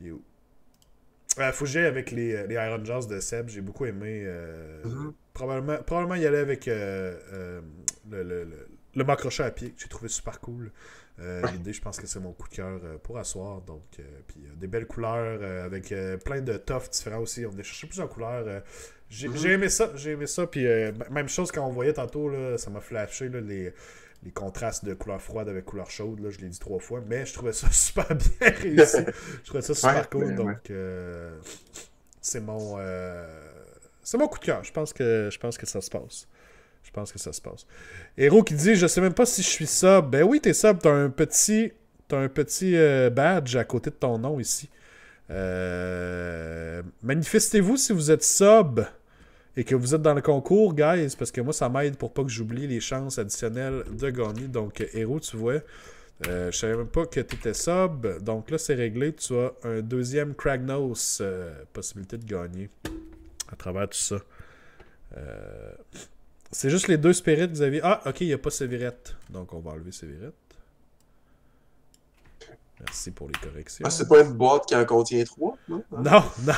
Il est où? Faut que j'y aille avec les Iron Jaws de Seb. J'ai beaucoup aimé. Probablement y aller avec le macrochet à pied. J'ai trouvé super cool. L'idée, je pense que c'est mon coup de cœur pour asseoir. Donc, puis des belles couleurs avec plein de tofs différents aussi. On a cherché plusieurs couleurs. J'ai aimé ça. J'ai aimé ça. Puis même chose quand on voyait tantôt, là, ça m'a flashé là, les contrastes de couleur froide avec couleur chaude. Là, je l'ai dit 3 fois. Mais je trouvais ça super bien réussi. Je trouvais ça super cool. Donc, c'est mon coup de cœur. Je pense que ça se passe. Je pense que ça se passe. Héros qui dit, je sais même pas si je suis sub. Ben oui, t'es sub. T'as un petit badge à côté de ton nom ici. Manifestez-vous si vous êtes sub et que vous êtes dans le concours, guys, parce que moi, ça m'aide pour pas que j'oublie les chances additionnelles de gagner. Donc, Héros, tu vois, je savais même pas que t'étais sub. Donc là, c'est réglé. Tu as un deuxième Kragnos, possibilité de gagner à travers tout ça. C'est juste les deux spirites, Xavier. Ah, ok, il n'y a pas Sévirette. Donc, on va enlever Sévirette. Merci pour les corrections. Ah, c'est pas une boîte qui en contient 3, non? Non, non.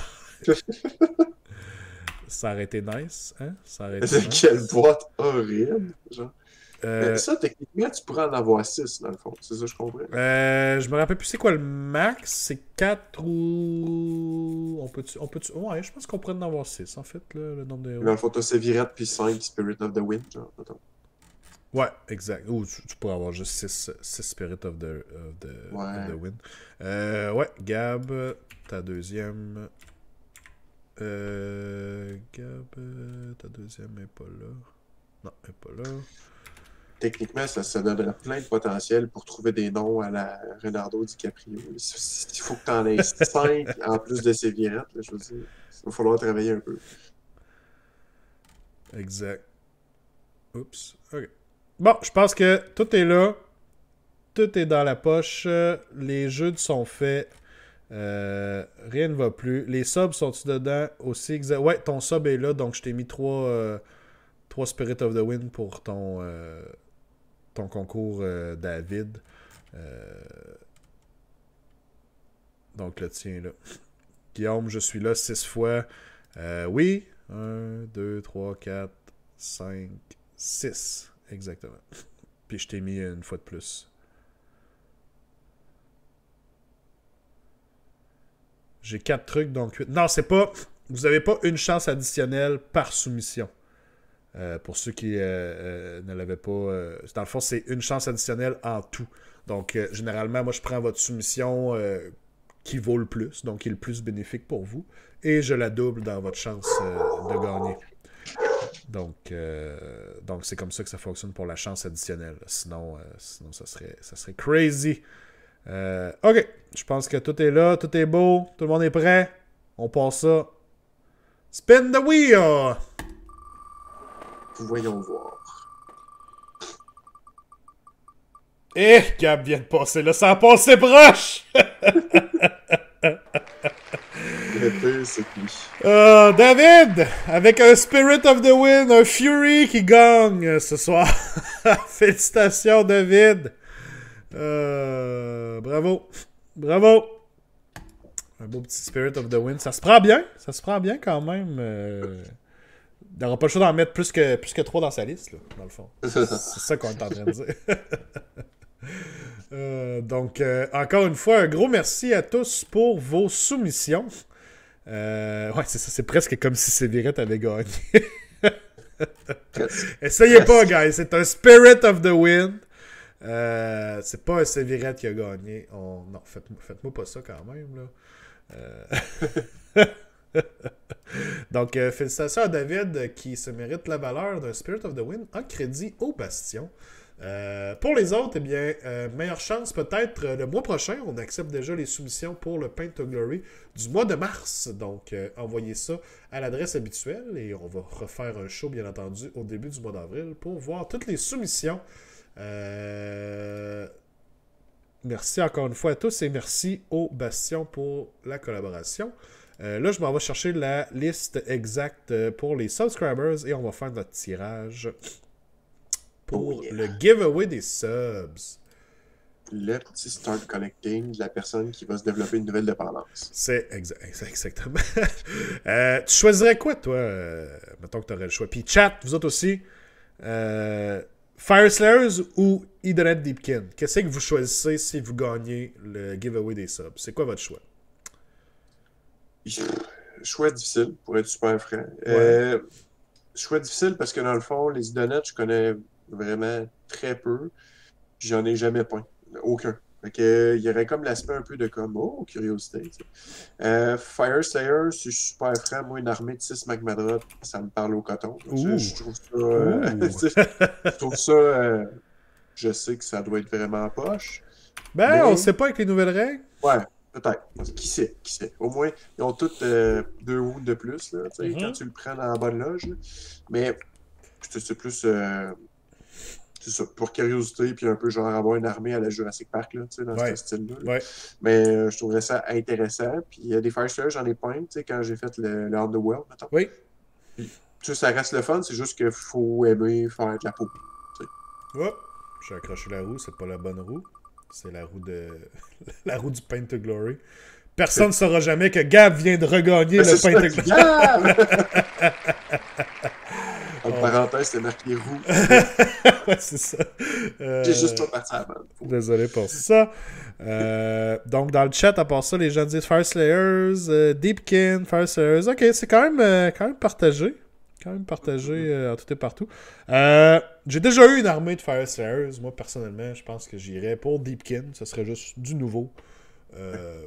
Ça aurait été nice, hein? Ça aurait été nice. Quelle boîte horrible, genre. Ça, techniquement, tu pourrais en avoir 6, dans le fond. C'est ça, je comprends. Je me rappelle plus c'est quoi le max. C'est 4 ou... On peut Ouais, je pense qu'on pourrait en avoir 6, en fait, là, le nombre de héros. Dans le fond, t'as Sévirette puis 5 Spirit of the Wind, genre, attends. Ouais, exact. Ou tu pourrais avoir juste 6 Spirit of the Wind. Ouais, Gab, ta deuxième... Gab, ta deuxième n'est pas là. Non, elle n'est pas là. Techniquement, ça donnerait plein de potentiel pour trouver des noms à la Leonardo DiCaprio. Il faut que tu en aies 5 en plus de Sévirette, là, je veux dire. Il va falloir travailler un peu. Exact. Oups. OK. Bon, je pense que tout est là. Tout est dans la poche. Les jeux sont faits. Rien ne va plus. Les subs sont-tu dedans aussi? Ouais, ton sub est là, donc je t'ai mis 3 Spirit of the Wind pour ton concours, David. Donc le tien là. Guillaume, je suis là 6 fois. Oui. 1, 2, 3, 4, 5, 6. Exactement. Puis je t'ai mis une fois de plus. J'ai 4 trucs, donc 8. Non, c'est pas... Vous n'avez pas une chance additionnelle par soumission. Pour ceux qui ne l'avaient pas... dans le fond, c'est une chance additionnelle en tout. Donc, généralement, moi, je prends votre soumission qui vaut le plus, donc qui est le plus bénéfique pour vous, et je la double dans votre chance de gagner. Donc, c'est comme ça que ça fonctionne pour la chance additionnelle. Sinon ça serait crazy. Ok, je pense que tout est là, tout est beau, tout le monde est prêt. On passe ça. Spin the wheel! Voyons voir. Eh, Gab vient de passer là, ça a passé proche! Le pire, c'est que lui. David, avec un Spirit of the Wind, un Fury qui gagne ce soir. Félicitations, David. Bravo. Bravo. Un beau petit Spirit of the Wind. Ça se prend bien quand même. Il n'aura pas le choix d'en mettre plus que 3 dans sa liste, là, dans le fond. C'est ça qu'on est en train de dire. Donc, encore une fois, un gros merci à tous pour vos soumissions. Ouais, c'est ça, c'est presque comme si Sévirette avait gagné. Essayez pas, guys, c'est un Spirit of the Wind. C'est pas un Sévirette qui a gagné. Non, faites-moi pas ça quand même, là. Donc, félicitations à David qui se mérite la valeur d'un Spirit of the Wind en crédit au Bastion. Pour les autres, eh bien, meilleure chance peut-être le mois prochain. On accepte déjà les soumissions pour le Paint to Glory du mois de mars. Donc, envoyez ça à l'adresse habituelle et on va refaire un show, bien entendu, au début du mois d'avril pour voir toutes les soumissions. Merci encore une fois à tous et merci au Bastion pour la collaboration. Là, je m'en vais chercher la liste exacte pour les subscribers et on va faire notre tirage pour le giveaway des subs. Le petit start collecting de la personne qui va se développer une nouvelle dépendance. C'est exactement. Tu choisirais quoi, toi? Mettons que tu aurais le choix. Puis chat, vous autres aussi. Fire Slayers ou Edenet Deepkin? Qu'est-ce que vous choisissez si vous gagnez le giveaway des subs? C'est quoi votre choix? Choix difficile, pour être super franc. Ouais. Choix difficile parce que dans le fond, les Edenet, je connais vraiment très peu. J'en ai jamais peint. Aucun. Fait que, il y aurait comme l'aspect un peu de comme, oh, curiosité. Fire Slayer, si je suis super franc, moi, une armée de 6 Magmadrot, ça me parle au coton. Je trouve ça. Je trouve ça. Je sais que ça doit être vraiment poche. Ben, mais... on sait pas avec les nouvelles règles. Ouais, peut-être. Qui sait? Au moins, ils ont toutes 2 wounds de plus, là, quand tu le prends dans la bonne loge. Là. Mais c'est plus. C'est ça, pour curiosité, puis un peu genre avoir une armée à la Jurassic Park, là, dans ce style-là. Ouais. Mais je trouverais ça intéressant. Puis il y a des Fire Slayers, j'en ai peint, quand j'ai fait le Underworld, mettons. Oui. Puis, ça reste le fun, c'est juste qu'il faut aimer faire de la peau. Hop, j'ai accroché la roue, c'est pas la bonne roue. C'est la roue de la roue du Paint to Glory. Personne ne saura jamais que Gab vient de regagner le Paint to Glory. En parenthèse, c'est marqué roue. Ouais, c'est ça. J'ai juste pas parti à la bande. Désolé pour ça. Donc, dans le chat, à part ça, les gens disent Fire Slayers, Deepkin, Fire Slayers. Ok, c'est quand même partagé. Quand même partagé en tout et partout. J'ai déjà eu une armée de Fire Slayers. Moi, personnellement, je pense que j'irais pour Deepkin. Ce serait juste du nouveau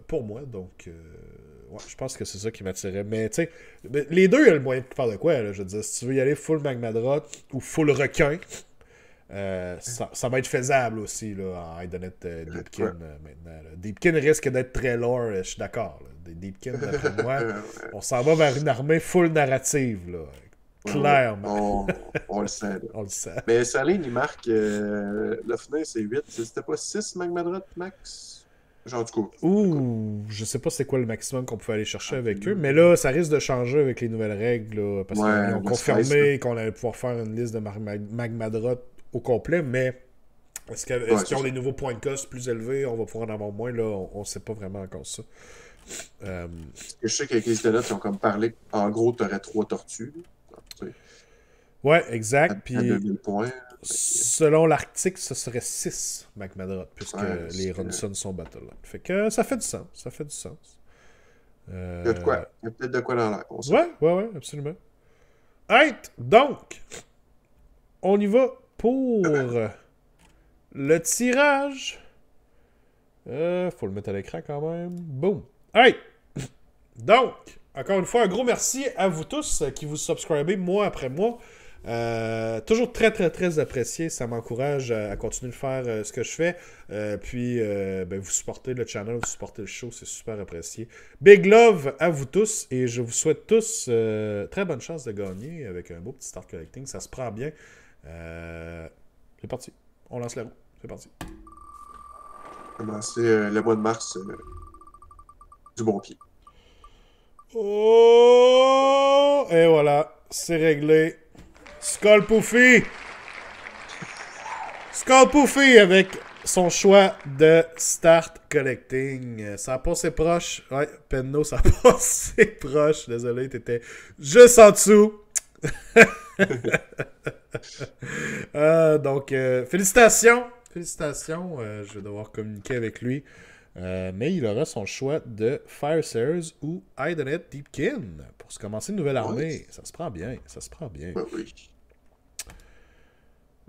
pour moi. Donc, ouais, je pense que c'est ça qui m'attirait. Mais, tu sais, les deux, il y a le moyen de faire de quoi. Là, je veux dire, si tu veux y aller full Magmadrot ou full requin, ça va être faisable aussi là, en Edenet Deepkin maintenant. Là. Deepkin risque d'être très lore, je suis d'accord. Là. Deepkin, d'après moi, on s'en va vers une armée full narrative. Là. Clairement. On le sait. Là. On le sait. Mais Saline, il marque le final, c'est 8. C'était pas 6 Magmadrot max? Genre, du coup. Ouh, je sais pas c'est quoi le maximum qu'on pouvait aller chercher avec eux, mais là, ça risque de changer avec les nouvelles règles, là, parce qu'ils ont la confirmé Spice, qu'on allait pouvoir faire une liste de Magmadrot au complet, mais ouais, est-ce qu'ils c'est ont ça. des nouveaux points de cost plus élevés, on va pouvoir en avoir moins, là, on sait pas vraiment encore ça. Euh, Je sais qu'avec les Italiens, ils ont comme parlé, en gros, t'aurais 3 tortues, là. Tu sais, ouais, à, exact, à puis 2000 points. selon l'Arctique, ce serait 6 Magmadrot, puisque Ouais, les Ronson sont Battle Line. Fait que ça fait du sens, ça fait du sens. il y a de Euh, quoi. Il y a peut-être de quoi dans l'air, on sait pas. ouais, absolument. Right, donc, on y va pour le tirage. Faut le mettre à l'écran quand même. Boom. Right. Donc, encore une fois, un gros merci à vous tous qui vous subscribez mois après mois. Toujours très très très apprécié, ça m'encourage à continuer de faire ce que je fais. Puis vous supportez le channel, vous supportez le show, c'est super apprécié. Big love à vous tous et je vous souhaite tous très bonne chance de gagner avec un beau petit start collecting, ça se prend bien. C'est parti, on lance la roue, c'est parti. Commencer le mois de mars du bon pied. Oh! Et voilà, c'est réglé. Skull Poofy! Skull Poofy avec son choix de start collecting. Ça a passé proche. Ouais, Penno, ça a passé proche. Désolé, t'étais juste en dessous. Donc, félicitations. Félicitations. Je vais devoir communiquer avec lui. Mais il aura son choix de Fire Sears ou Idonet Deepkin pour se commencer une nouvelle armée. Ouais. Ça se prend bien. Ça se prend bien. Ben oui.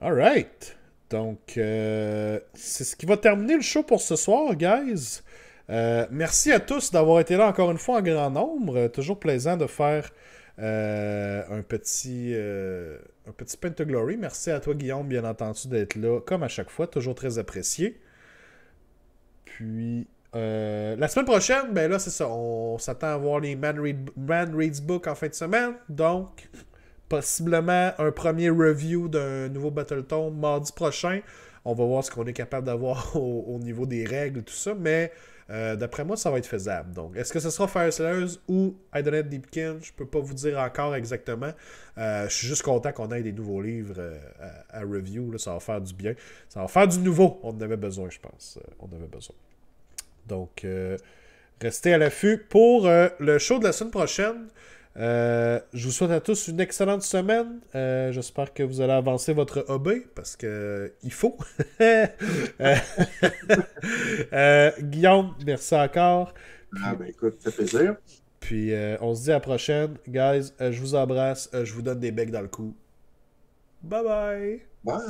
Alright. Donc, c'est ce qui va terminer le show pour ce soir, guys. Merci à tous d'avoir été là encore une fois en grand nombre. Toujours plaisant de faire un petit Pentaglory. Merci à toi, Guillaume, bien entendu, d'être là, comme à chaque fois. Toujours très apprécié. Puis, la semaine prochaine, ben là, c'est ça. On s'attend à voir les Man Reads Book en fin de semaine. Donc, possiblement un premier review d'un nouveau Battletome mardi prochain. On va voir ce qu'on est capable d'avoir au niveau des règles et tout ça. Mais d'après moi, ça va être faisable. Donc, est-ce que ce sera Fire Sellers ou Idonet Deepkin? Je peux pas vous dire encore exactement. Je suis juste content qu'on ait des nouveaux livres à review. Là. Ça va faire du bien. Ça va faire du nouveau. On en avait besoin, je pense. On en avait besoin. Donc, restez à l'affût pour le show de la semaine prochaine. Je vous souhaite à tous une excellente semaine. J'espère que vous allez avancer votre hobby parce que il faut. Guillaume, merci encore. Puis, Ah ben écoute, ça fait plaisir. puis on se dit à la prochaine. Guys, je vous embrasse. Je vous donne des becs dans le cou. Bye bye. Bye.